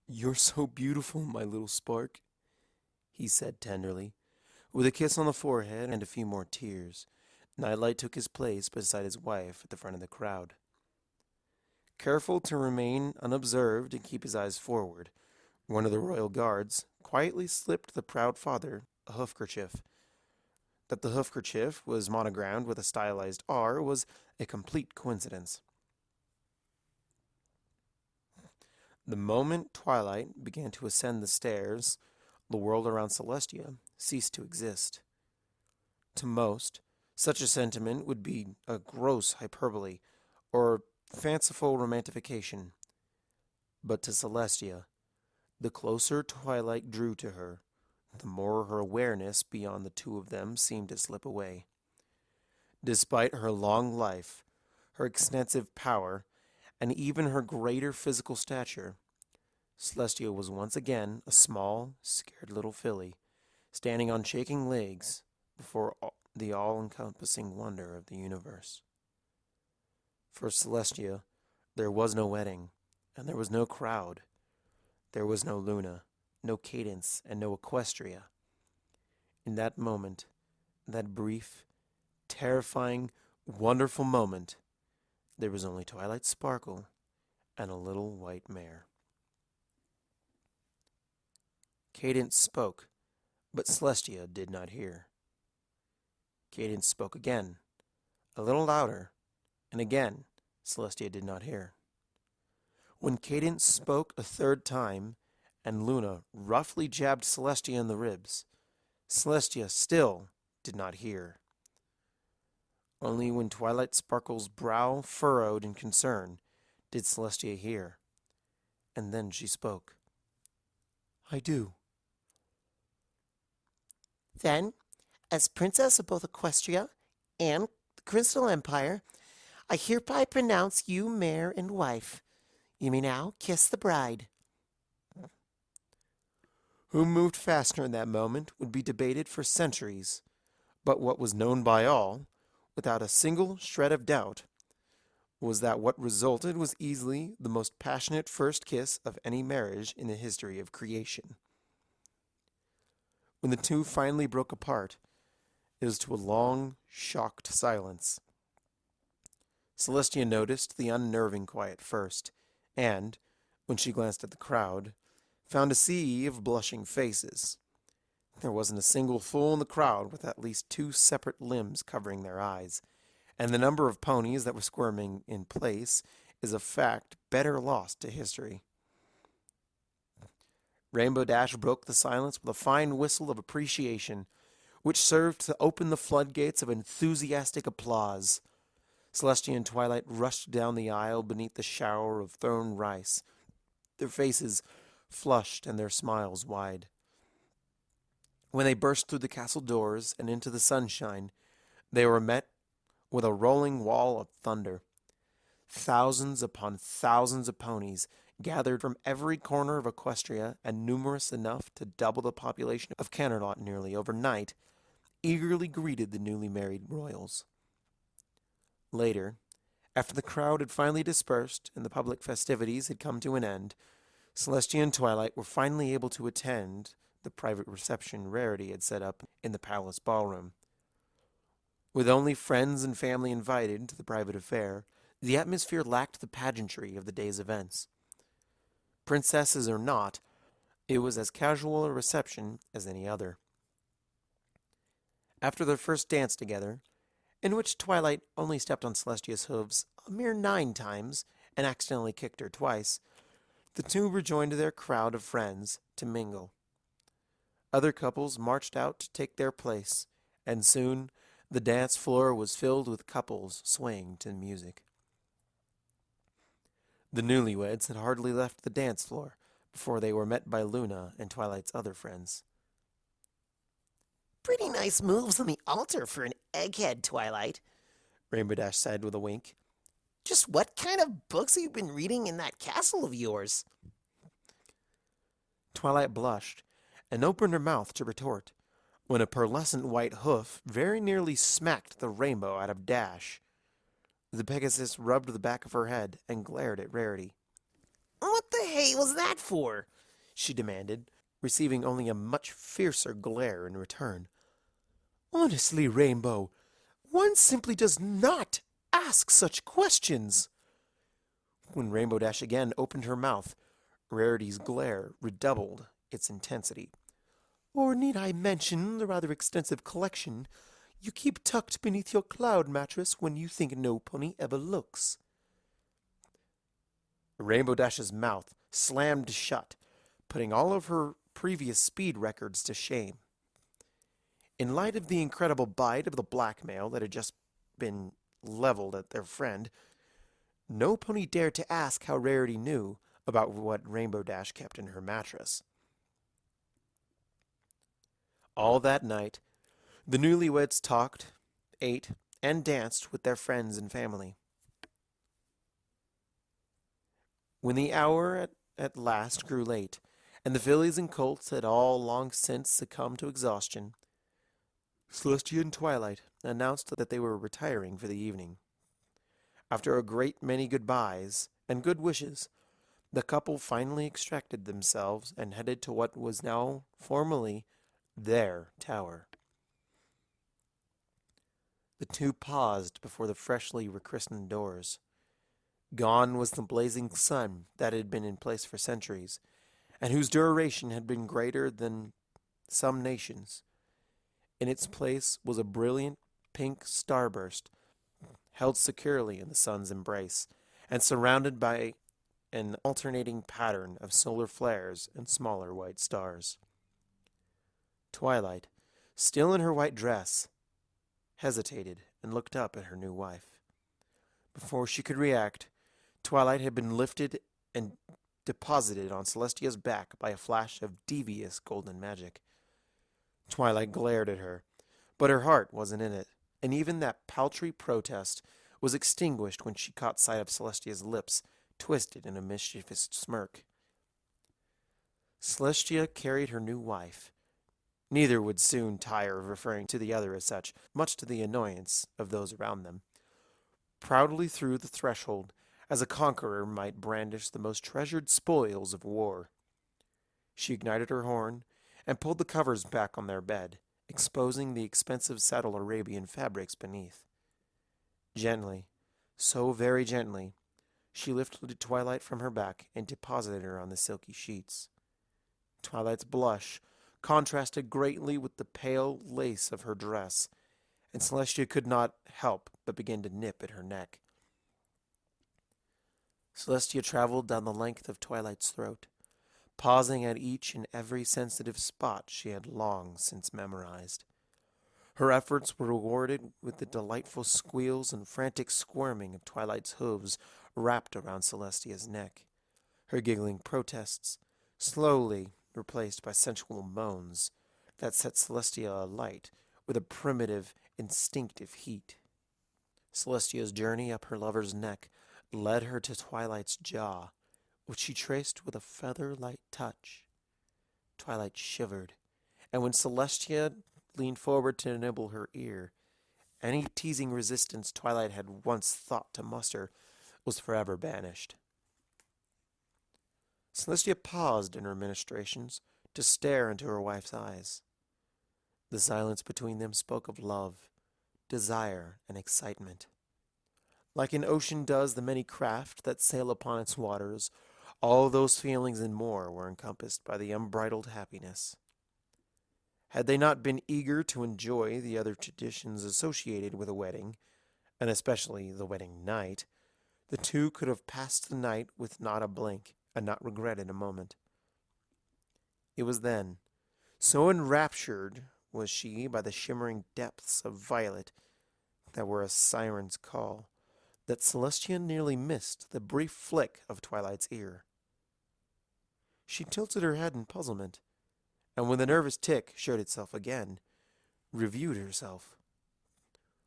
"You're so beautiful, my little Spark," he said tenderly. With a kiss on the forehead and a few more tears, Nightlight took his place beside his wife at the front of the crowd. Careful to remain unobserved and keep his eyes forward, one of the royal guards quietly slipped the proud father a hoofkerchief. That the hoofkerchief was monogrammed with a stylized R was a complete coincidence. The moment Twilight began to ascend the stairs, the world around Celestia ceased to exist. To most, such a sentiment would be a gross hyperbole or fanciful romantification. But to Celestia, the closer Twilight drew to her, the more her awareness beyond the two of them seemed to slip away. Despite her long life, her extensive power, and even her greater physical stature, Celestia was once again a small, scared little filly, standing on shaking legs before the all-encompassing wonder of the universe. For Celestia, there was no wedding, and there was no crowd. There was no Luna, no Cadence, and no Equestria. In that moment, that brief, terrifying, wonderful moment, there was only Twilight Sparkle and a little white mare. Cadence spoke, but Celestia did not hear. Cadence spoke again, a little louder, and again Celestia did not hear. When Cadence spoke a third time, and Luna roughly jabbed Celestia in the ribs, Celestia still did not hear. Only when Twilight Sparkle's brow furrowed in concern did Celestia hear, and then she spoke. "I do." Then, as Princess of both Equestria and the Crystal Empire, I hereby pronounce you mare and wife. You may now kiss the bride. Who moved faster in that moment would be debated for centuries, but what was known by all, without a single shred of doubt, was that what resulted was easily the most passionate first kiss of any marriage in the history of creation. When the two finally broke apart, it was to a long, shocked silence. Celestia noticed the unnerving quiet first, and, when she glanced at the crowd, found a sea of blushing faces. There wasn't a single fool in the crowd with at least two separate limbs covering their eyes, and the number of ponies that were squirming in place is a fact better lost to history. Rainbow Dash broke the silence with a fine whistle of appreciation, which served to open the floodgates of enthusiastic applause. Celestia and Twilight rushed down the aisle beneath the shower of thrown rice, their faces flushed and their smiles wide. When they burst through the castle doors and into the sunshine, they were met with a rolling wall of thunder. Thousands upon thousands of ponies gathered from every corner of Equestria and numerous enough to double the population of Canterlot nearly overnight, eagerly greeted the newly married royals. Later, after the crowd had finally dispersed and the public festivities had come to an end, Celestia and Twilight were finally able to attend the private reception Rarity had set up in the palace ballroom. With only friends and family invited to the private affair, the atmosphere lacked the pageantry of the day's events. Princesses or not, it was as casual a reception as any other. After their first dance together, in which Twilight only stepped on Celestia's hooves a mere 9 times and accidentally kicked her twice, the two rejoined their crowd of friends to mingle. Other couples marched out to take their place, and soon the dance floor was filled with couples swaying to the music. The newlyweds had hardly left the dance floor before they were met by Luna and Twilight's other friends. Pretty nice moves on the altar for an egghead, Twilight, Rainbow Dash said with a wink. Just what kind of books have you been reading in that castle of yours? Twilight blushed and opened her mouth to retort, when a pearlescent white hoof very nearly smacked the rainbow out of Dash. The Pegasus rubbed the back of her head and glared at Rarity. What the hey was that for? She demanded, receiving only a much fiercer glare in return. Honestly, Rainbow, one simply does not ask such questions. When Rainbow Dash again opened her mouth, Rarity's glare redoubled its intensity. Or need I mention the rather extensive collection you keep tucked beneath your cloud mattress when you think no pony ever looks? Rainbow Dash's mouth slammed shut, putting all of her previous speed records to shame. In light of the incredible bite of the blackmail that had just been leveled at their friend, no pony dared to ask how Rarity knew about what Rainbow Dash kept in her mattress. All that night, the newlyweds talked, ate, and danced with their friends and family. When the hour at last grew late, and the fillies and colts had all long since succumbed to exhaustion, Celestia and Twilight announced that they were retiring for the evening. After a great many goodbyes and good wishes, the couple finally extracted themselves and headed to what was now formally their tower. The two paused before the freshly rechristened doors. Gone was the blazing sun that had been in place for centuries, and whose duration had been greater than some nations. In its place was a brilliant pink starburst, held securely in the sun's embrace, and surrounded by an alternating pattern of solar flares and smaller white stars. Twilight, still in her white dress, hesitated and looked up at her new wife. Before she could react, Twilight had been lifted and deposited on Celestia's back by a flash of devious golden magic. Twilight glared at her, but her heart wasn't in it, and even that paltry protest was extinguished when she caught sight of Celestia's lips twisted in a mischievous smirk. Celestia carried her new wife. Neither would soon tire of referring to the other as such, much to the annoyance of those around them. Proudly through the threshold, as a conqueror might brandish the most treasured spoils of war. She ignited her horn and pulled the covers back on their bed, exposing the expensive saddle Arabian fabrics beneath. Gently, so very gently, she lifted Twilight from her back and deposited her on the silky sheets. Twilight's blush contrasted greatly with the pale lace of her dress, and Celestia could not help but begin to nip at her neck. Celestia traveled down the length of Twilight's throat, pausing at each and every sensitive spot she had long since memorized. Her efforts were rewarded with the delightful squeals and frantic squirming of Twilight's hooves wrapped around Celestia's neck, her giggling protests slowly replaced by sensual moans that set Celestia alight with a primitive, instinctive heat. Celestia's journey up her lover's neck led her to Twilight's jaw, which she traced with a feather-light touch. Twilight shivered, and when Celestia leaned forward to nibble her ear, any teasing resistance Twilight had once thought to muster was forever banished. Celestia paused in her ministrations to stare into her wife's eyes. The silence between them spoke of love, desire, and excitement. Like an ocean does the many craft that sail upon its waters, all those feelings and more were encompassed by the unbridled happiness. Had they not been eager to enjoy the other traditions associated with a wedding, and especially the wedding night, the two could have passed the night with not a blink, and not regretted a moment. It was then, so enraptured was she by the shimmering depths of violet that were a siren's call, that Celestia nearly missed the brief flick of Twilight's ear. She tilted her head in puzzlement, and when the nervous tic showed itself again, reviewed herself.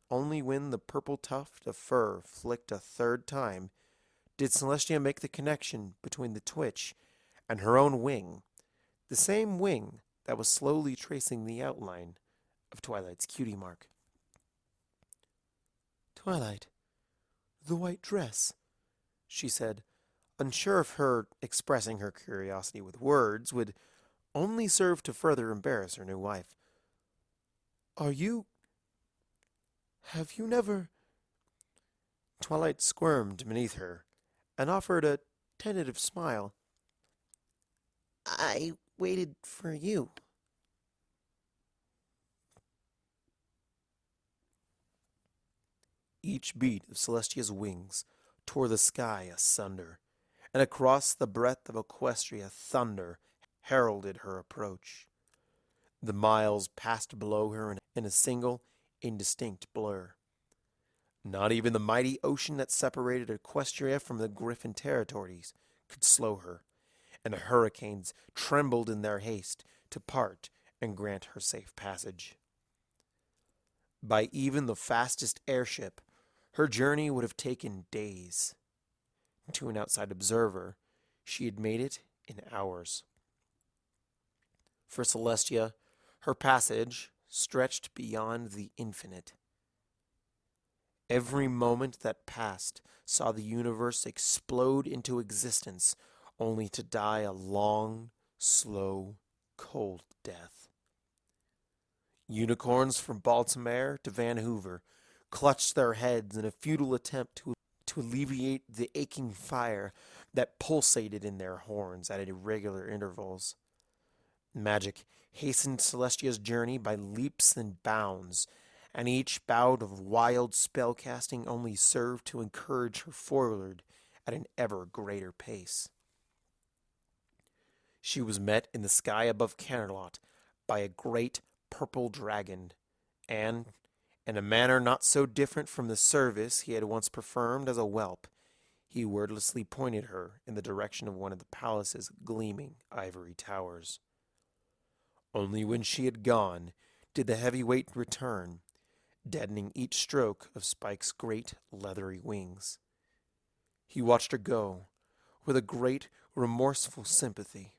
Only when the purple tuft of fur flicked a third time did Celestia make the connection between the twitch and her own wing, the same wing that was slowly tracing the outline of Twilight's cutie mark. Twilight, the white dress, she said, unsure if her expressing her curiosity with words would only serve to further embarrass her new wife. Have you never... Twilight squirmed beneath her and offered a tentative smile. I waited for you. Each beat of Celestia's wings tore the sky asunder, and across the breadth of Equestria thunder heralded her approach. The miles passed below her in a single, indistinct blur. Not even the mighty ocean that separated Equestria from the Griffin territories could slow her, and the hurricanes trembled in their haste to part and grant her safe passage. By even the fastest airship, her journey would have taken days. To an outside observer, She had made it in hours. For Celestia, her passage stretched beyond the infinite. Every moment that passed saw the universe explode into existence, only to die a long, slow, cold death. Unicorns from Baltimore to Vancouver clutched their heads in a futile attempt to alleviate the aching fire that pulsated in their horns at irregular intervals. Magic hastened Celestia's journey by leaps and bounds, and each bout of wild spellcasting only served to encourage her forward at an ever greater pace. She was met in the sky above Camelot by a great purple dragon, and, in a manner not so different from the service he had once performed as a whelp, he wordlessly pointed her in the direction of one of the palace's gleaming ivory towers. Only when she had gone did the heavy weight return, deadening each stroke of Spike's great leathery wings. He watched her go with a great remorseful sympathy.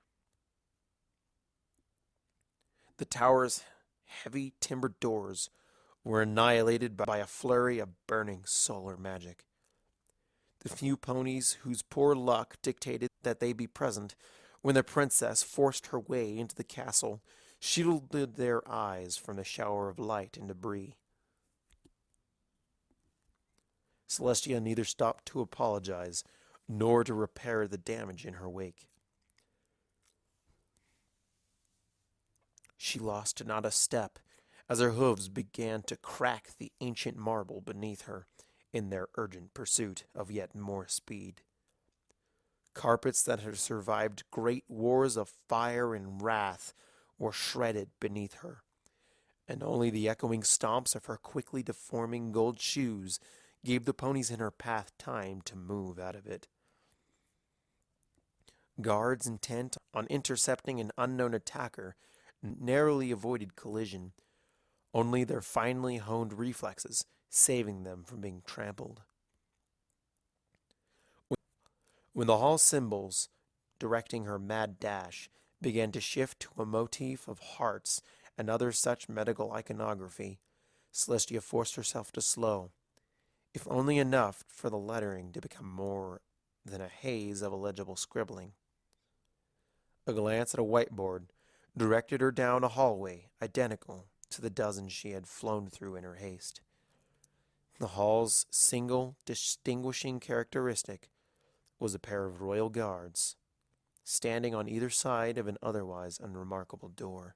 The tower's heavy timbered doors were annihilated by a flurry of burning solar magic. The few ponies whose poor luck dictated that they be present when the princess forced her way into the castle shielded their eyes from the shower of light and debris. Celestia neither stopped to apologize nor to repair the damage in her wake. She lost not a step as her hooves began to crack the ancient marble beneath her in their urgent pursuit of yet more speed. Carpets that had survived great wars of fire and wrath were shredded beneath her, and only the echoing stomps of her quickly deforming gold shoes gave the ponies in her path time to move out of it. Guards intent on intercepting an unknown attacker narrowly avoided collision, only their finely honed reflexes saving them from being trampled. When the hall symbols directing her mad dash began to shift to a motif of hearts and other such medical iconography, Celestia forced herself to slow, if only enough for the lettering to become more than a haze of illegible scribbling. A glance at a whiteboard directed her down a hallway identical to the dozen she had flown through in her haste. The hall's single distinguishing characteristic was a pair of royal guards, standing on either side of an otherwise unremarkable door.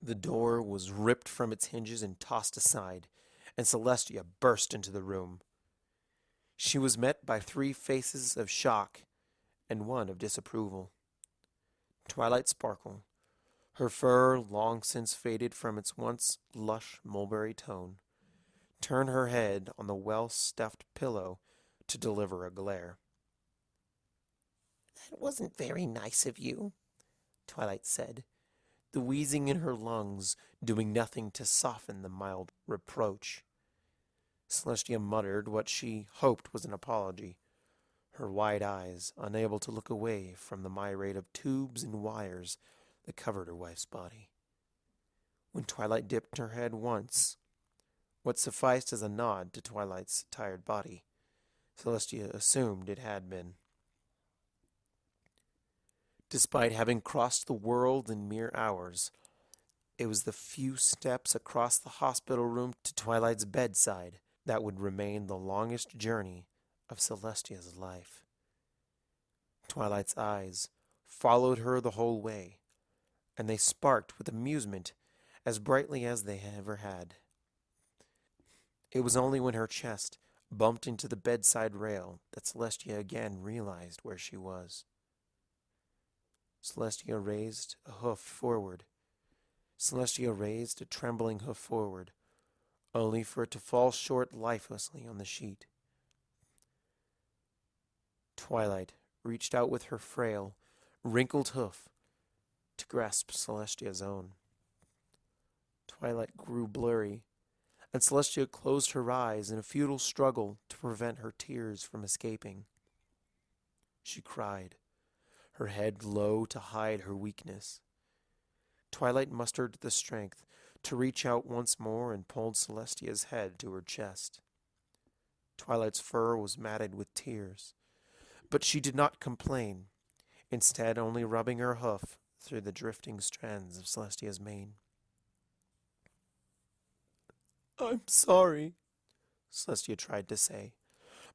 The door was ripped from its hinges and tossed aside, and Celestia burst into the room. She was met by 3 faces of shock and one of disapproval. Twilight Sparkle, her fur long since faded from its once lush mulberry tone, turned her head on the well-stuffed pillow to deliver a glare. That wasn't very nice of you, Twilight said, the wheezing in her lungs doing nothing to soften the mild reproach. Celestia muttered what she hoped was an apology, her wide eyes unable to look away from the myriad of tubes and wires that covered her wife's body. When Twilight dipped her head once, what sufficed as a nod to Twilight's tired body, Celestia assumed it had been. Despite having crossed the world in mere hours, it was the few steps across the hospital room to Twilight's bedside that would remain the longest journey of Celestia's life. Twilight's eyes followed her the whole way, and they sparked with amusement as brightly as they ever had. It was only when her chest bumped into the bedside rail that Celestia again realized where she was. Celestia raised a hoof forward. Celestia raised a trembling hoof forward, only for it to fall short lifelessly on the sheet. Twilight reached out with her frail, wrinkled hoof to grasp Celestia's own. Twilight grew blurry, and Celestia closed her eyes in a futile struggle to prevent her tears from escaping. she cried, her head low to hide her weakness. Twilight mustered the strength to reach out once more and pulled Celestia's head to her chest. Twilight's fur was matted with tears, but she did not complain, instead only rubbing her hoof through the drifting strands of Celestia's mane. "I'm sorry," Celestia tried to say,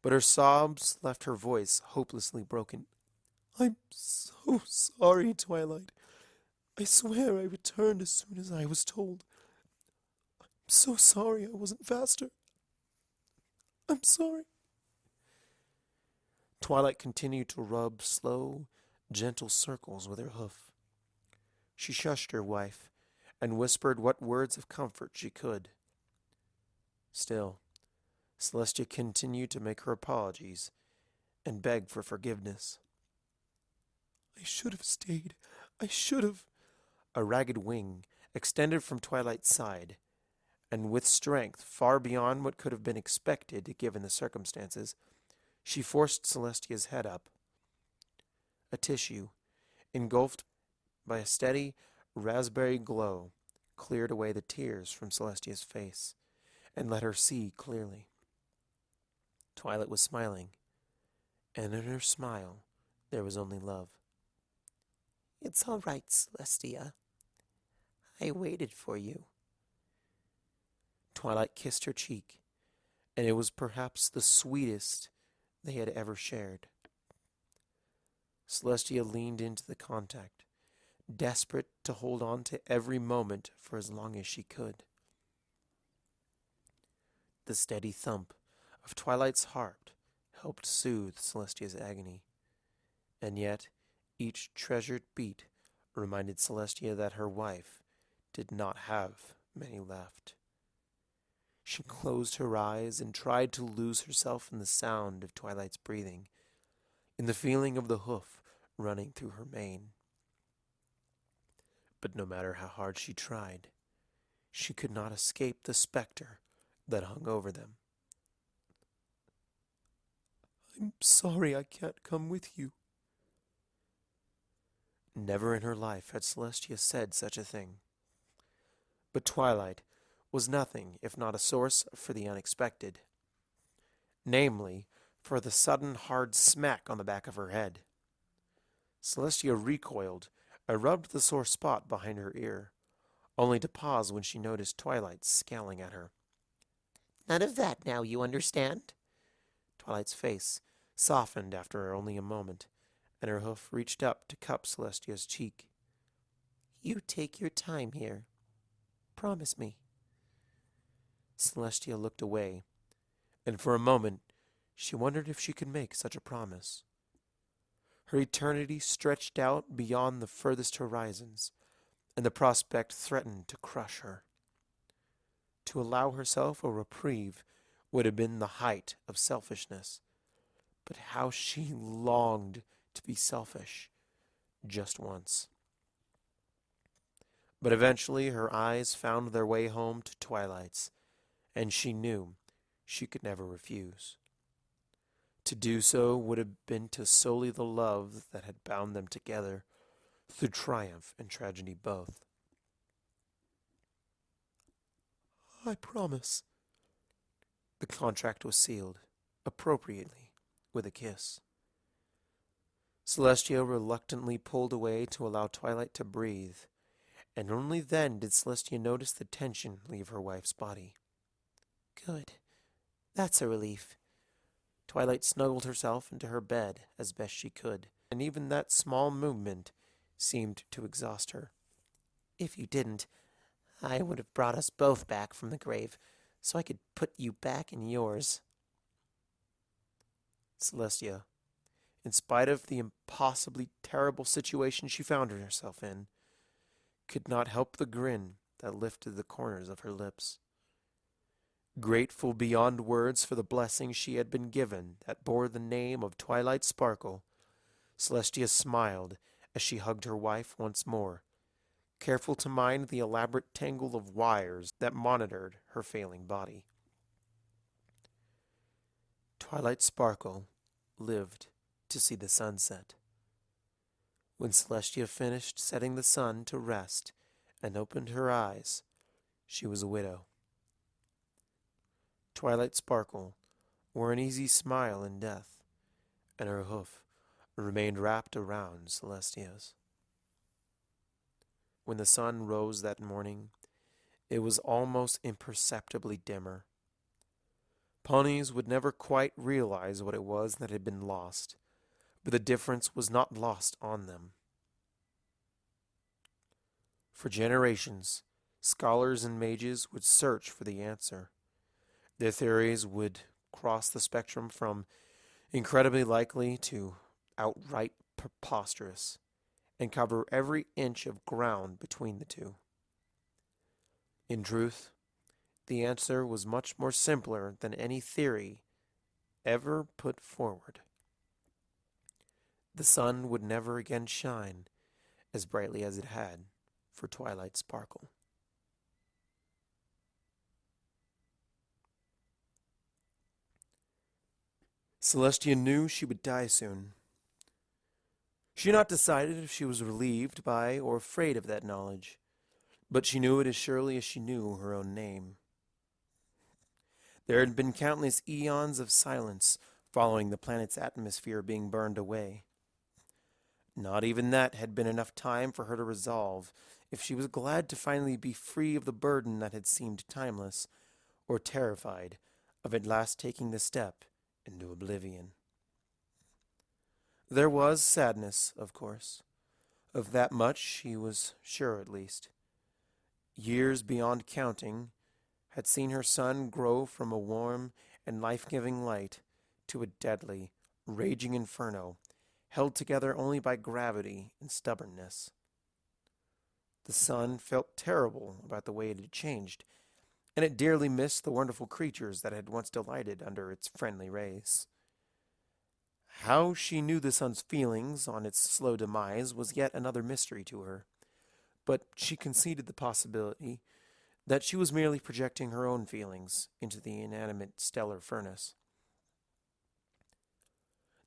but her sobs left her voice hopelessly broken. "I'm so sorry, Twilight. I swear I returned as soon as I was told. I'm so sorry I wasn't faster. I'm sorry." Twilight continued to rub slow, gentle circles with her hoof. She shushed her wife and whispered what words of comfort she could. Still, Celestia continued to make her apologies and beg for forgiveness. "I should have stayed. I should have." A ragged wing extended from Twilight's side, and with strength far beyond what could have been expected given the circumstances, she forced Celestia's head up. A tissue, engulfed by a steady raspberry glow, cleared away the tears from Celestia's face and let her see clearly. Twilight was smiling, and in her smile there was only love. "It's all right, Celestia. I waited for you." Twilight kissed her cheek, and it was perhaps the sweetest they had ever shared. Celestia leaned into the contact, desperate to hold on to every moment for as long as she could. The steady thump of Twilight's heart helped soothe Celestia's agony, and yet each treasured beat reminded Celestia that her wife did not have many left. She closed her eyes and tried to lose herself in the sound of Twilight's breathing, in the feeling of the hoof running through her mane. But no matter how hard she tried, she could not escape the specter that hung over them. "I'm sorry I can't come with you." Never in her life had Celestia said such a thing. But Twilight was nothing if not a source for the unexpected. Namely, for the sudden hard smack on the back of her head. Celestia recoiled and rubbed the sore spot behind her ear, only to pause when she noticed Twilight scowling at her. "None of that now, you understand?" Twilight's face softened after only a moment, and her hoof reached up to cup Celestia's cheek. "You take your time here. Promise me." Celestia looked away, and for a moment she wondered if she could make such a promise. Her eternity stretched out beyond the furthest horizons, and the prospect threatened to crush her. To allow herself a reprieve would have been the height of selfishness, but how she longed to be selfish just once. But eventually her eyes found their way home to Twilight's, and she knew she could never refuse. To do so would have been to sully the love that had bound them together, through triumph and tragedy both. "I promise." The contract was sealed, appropriately, with a kiss. Celestia reluctantly pulled away to allow Twilight to breathe, and only then did Celestia notice the tension leave her wife's body. "Good. That's a relief." Twilight snuggled herself into her bed as best she could, and even that small movement seemed to exhaust her. "If you didn't, I would have brought us both back from the grave, so I could put you back in yours." Celestia, in spite of the impossibly terrible situation she found herself in, could not help the grin that lifted the corners of her lips. Grateful beyond words for the blessing she had been given that bore the name of Twilight Sparkle, Celestia smiled as she hugged her wife once more, careful to mind the elaborate tangle of wires that monitored her failing body. Twilight Sparkle lived to see the sunset. When Celestia finished setting the sun to rest and opened her eyes, she was a widow. Twilight Sparkle wore an easy smile in death, and her hoof remained wrapped around Celestia's. When the sun rose that morning, it was almost imperceptibly dimmer. Ponies would never quite realize what it was that had been lost, but the difference was not lost on them. For generations, scholars and mages would search for the answer. Their theories would cross the spectrum from incredibly likely to outright preposterous, and cover every inch of ground between the two. In truth, the answer was much more simpler than any theory ever put forward. The sun would never again shine as brightly as it had for Twilight Sparkle. Celestia knew she would die soon. She had not decided if she was relieved by or afraid of that knowledge, but she knew it as surely as she knew her own name. There had been countless eons of silence following the planet's atmosphere being burned away. Not even that had been enough time for her to resolve if she was glad to finally be free of the burden that had seemed timeless, or terrified of at last taking the step into oblivion. There was sadness, of course. Of that much she was sure, at least. Years beyond counting had seen her sun grow from a warm and life-giving light to a deadly, raging inferno, held together only by gravity and stubbornness. The sun felt terrible about the way it had changed, and it dearly missed the wonderful creatures that had once delighted under its friendly rays. How she knew the sun's feelings on its slow demise was yet another mystery to her, but she conceded the possibility that she was merely projecting her own feelings into the inanimate stellar furnace.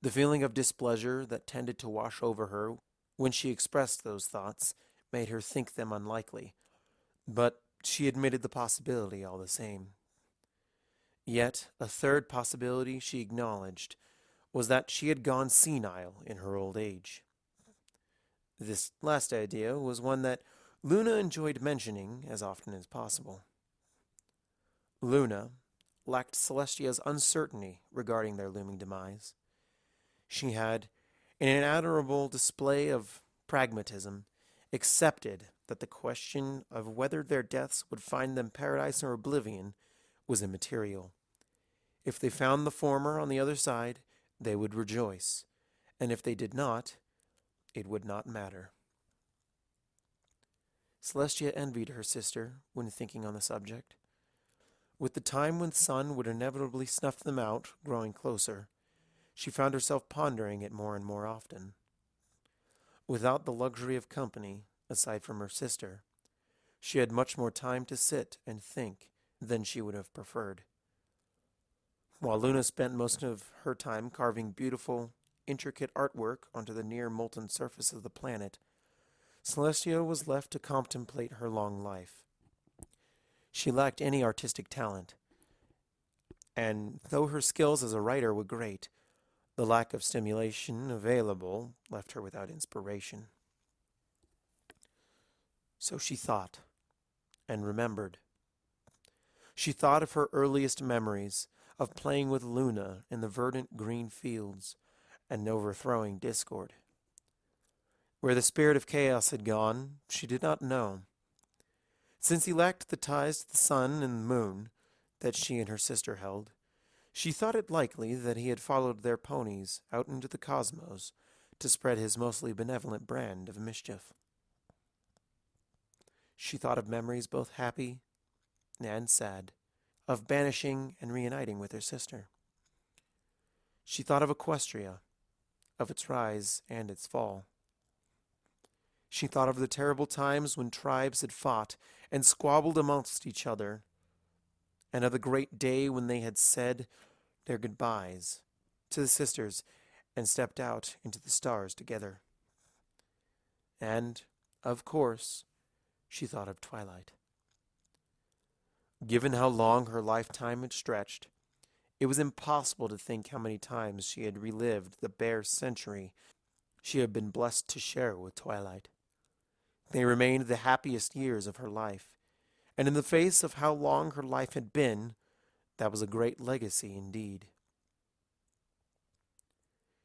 The feeling of displeasure that tended to wash over her when she expressed those thoughts made her think them unlikely, but she admitted the possibility all the same. Yet a third possibility she acknowledged was that she had gone senile in her old age. This last idea was one that Luna enjoyed mentioning as often as possible. Luna lacked Celestia's uncertainty regarding their looming demise. She had, in an admirable display of pragmatism, accepted that the question of whether their deaths would find them paradise or oblivion was immaterial. If they found the former on the other side, they would rejoice, and if they did not, it would not matter. Celestia envied her sister when thinking on the subject. With the time when the sun would inevitably snuff them out growing closer, she found herself pondering it more and more often. Without the luxury of company, aside from her sister, she had much more time to sit and think than she would have preferred. While Luna spent most of her time carving beautiful, intricate artwork onto the near-molten surface of the planet, Celestia was left to contemplate her long life. She lacked any artistic talent, and though her skills as a writer were great, the lack of stimulation available left her without inspiration. So she thought, and remembered. She thought of her earliest memories, of playing with Luna in the verdant green fields and overthrowing discord. Where the spirit of chaos had gone, she did not know. Since he lacked the ties to the sun and the moon that she and her sister held, she thought it likely that he had followed their ponies out into the cosmos to spread his mostly benevolent brand of mischief. She thought of memories both happy and sad, of banishing and reuniting with her sister. She thought of Equestria, of its rise and its fall. She thought of the terrible times when tribes had fought and squabbled amongst each other, and of the great day when they had said their goodbyes to the sisters and stepped out into the stars together. And, of course, she thought of Twilight. Given how long her lifetime had stretched, it was impossible to think how many times she had relived the bare century she had been blessed to share with Twilight. They remained the happiest years of her life, and in the face of how long her life had been, that was a great legacy indeed.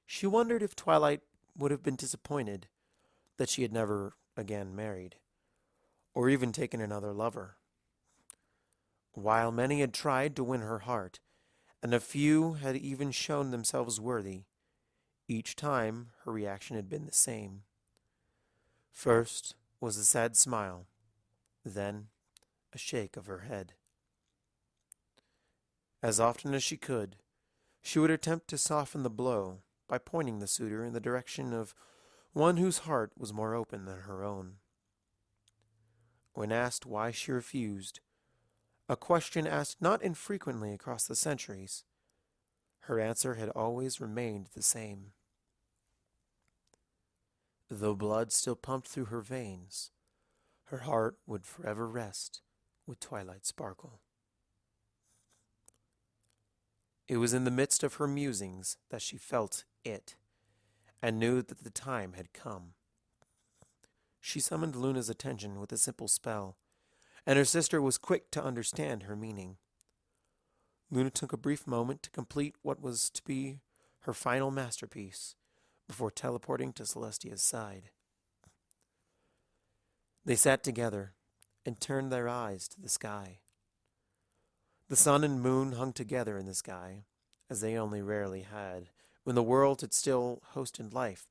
She wondered if Twilight would have been disappointed that she had never again married, or even taken another lover. While many had tried to win her heart, and a few had even shown themselves worthy, each time her reaction had been the same. First was a sad smile, then a shake of her head. As often as she could, she would attempt to soften the blow by pointing the suitor in the direction of one whose heart was more open than her own. When asked why she refused, a question asked not infrequently across the centuries, her answer had always remained the same. Though blood still pumped through her veins, her heart would forever rest with Twilight Sparkle. It was in the midst of her musings that she felt it, and knew that the time had come. She summoned Luna's attention with a simple spell, and her sister was quick to understand her meaning. Luna took a brief moment to complete what was to be her final masterpiece, before teleporting to Celestia's side. They sat together and turned their eyes to the sky. The sun and moon hung together in the sky, as they only rarely had, when the world had still hosted life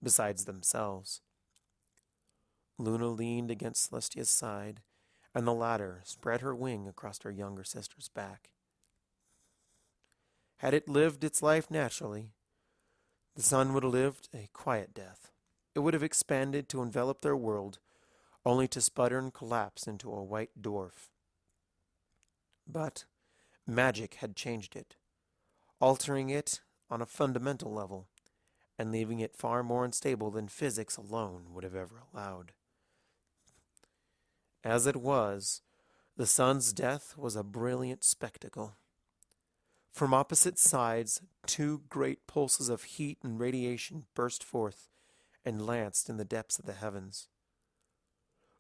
besides themselves. Luna leaned against Celestia's side, and the latter spread her wing across her younger sister's back. Had it lived its life naturally, the sun would have lived a quiet death. It would have expanded to envelop their world, only to sputter and collapse into a white dwarf. But magic had changed it, altering it on a fundamental level, and leaving it far more unstable than physics alone would have ever allowed. As it was, the sun's death was a brilliant spectacle. From opposite sides, two great pulses of heat and radiation burst forth and lanced in the depths of the heavens.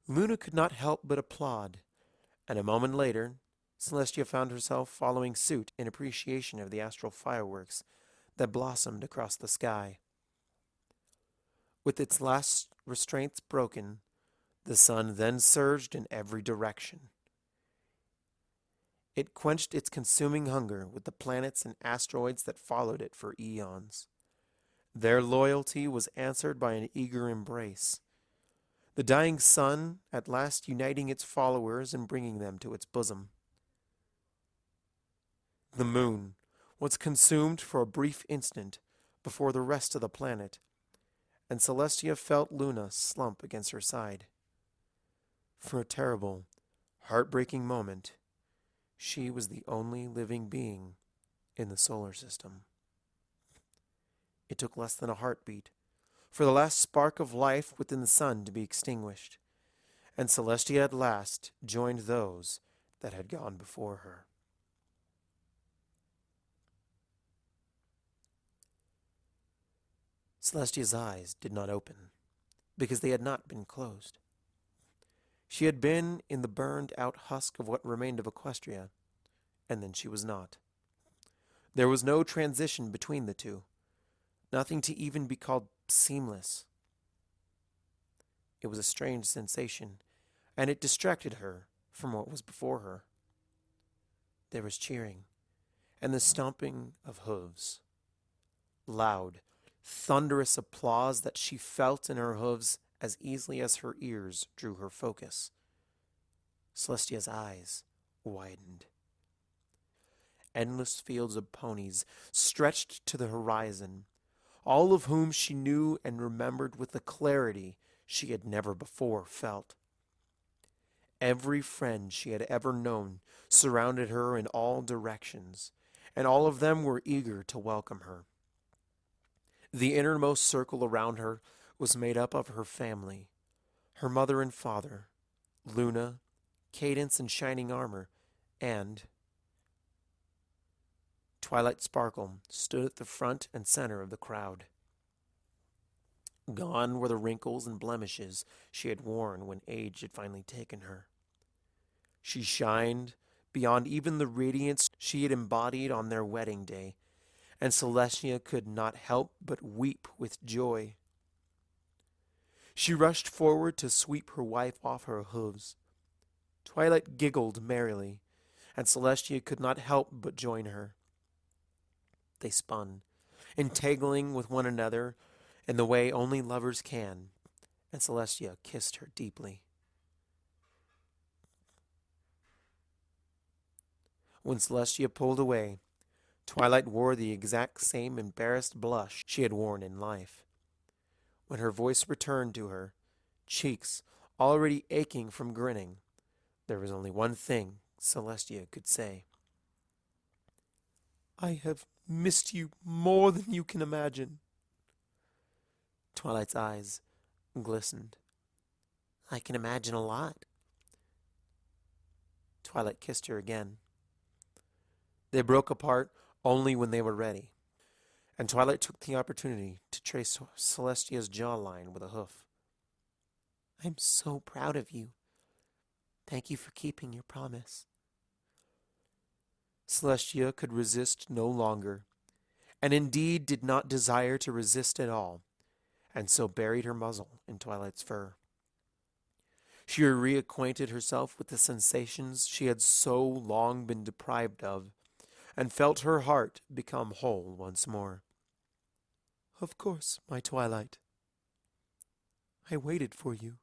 Luna could not help but applaud, and a moment later, Celestia found herself following suit in appreciation of the astral fireworks that blossomed across the sky. With its last restraints broken, the sun then surged in every direction. It quenched its consuming hunger with the planets and asteroids that followed it for eons. Their loyalty was answered by an eager embrace, the dying sun at last uniting its followers and bringing them to its bosom. The moon was consumed for a brief instant before the rest of the planet, and Celestia felt Luna slump against her side. For a terrible, heartbreaking moment, she was the only living being in the solar system. It took less than a heartbeat for the last spark of life within the sun to be extinguished, and Celestia at last joined those that had gone before her. Celestia's eyes did not open, because they had not been closed. She had been in the burned-out husk of what remained of Equestria, and then she was not. There was no transition between the two, nothing to even be called seamless. It was a strange sensation, and it distracted her from what was before her. There was cheering, and the stomping of hooves. Loud, thunderous applause that she felt in her hooves as easily as her ears drew her focus. Celestia's eyes widened. Endless fields of ponies stretched to the horizon, all of whom she knew and remembered with a clarity she had never before felt. Every friend she had ever known surrounded her in all directions, and all of them were eager to welcome her. The innermost circle around her was made up of her family, her mother and father, Luna, Cadence in shining armor, and Twilight Sparkle stood at the front and center of the crowd. Gone were the wrinkles and blemishes she had worn when age had finally taken her. She shined beyond even the radiance she had embodied on their wedding day, and Celestia could not help but weep with joy. She rushed forward to sweep her wife off her hooves. Twilight giggled merrily, and Celestia could not help but join her. They spun, entangling with one another in the way only lovers can, and Celestia kissed her deeply. When Celestia pulled away, Twilight wore the exact same embarrassed blush she had worn in life. When her voice returned to her, cheeks already aching from grinning, there was only one thing Celestia could say. "I have missed you more than you can imagine." Twilight's eyes glistened. I can imagine a lot. Twilight kissed her again. They broke apart only when they were ready, and Twilight took the opportunity to trace Celestia's jawline with a hoof. I'm so proud of you. Thank you for keeping your promise. Celestia could resist no longer, and indeed did not desire to resist at all, and so buried her muzzle in Twilight's fur. She reacquainted herself with the sensations she had so long been deprived of, and felt her heart become whole once more. "Of course, my Twilight. I waited for you."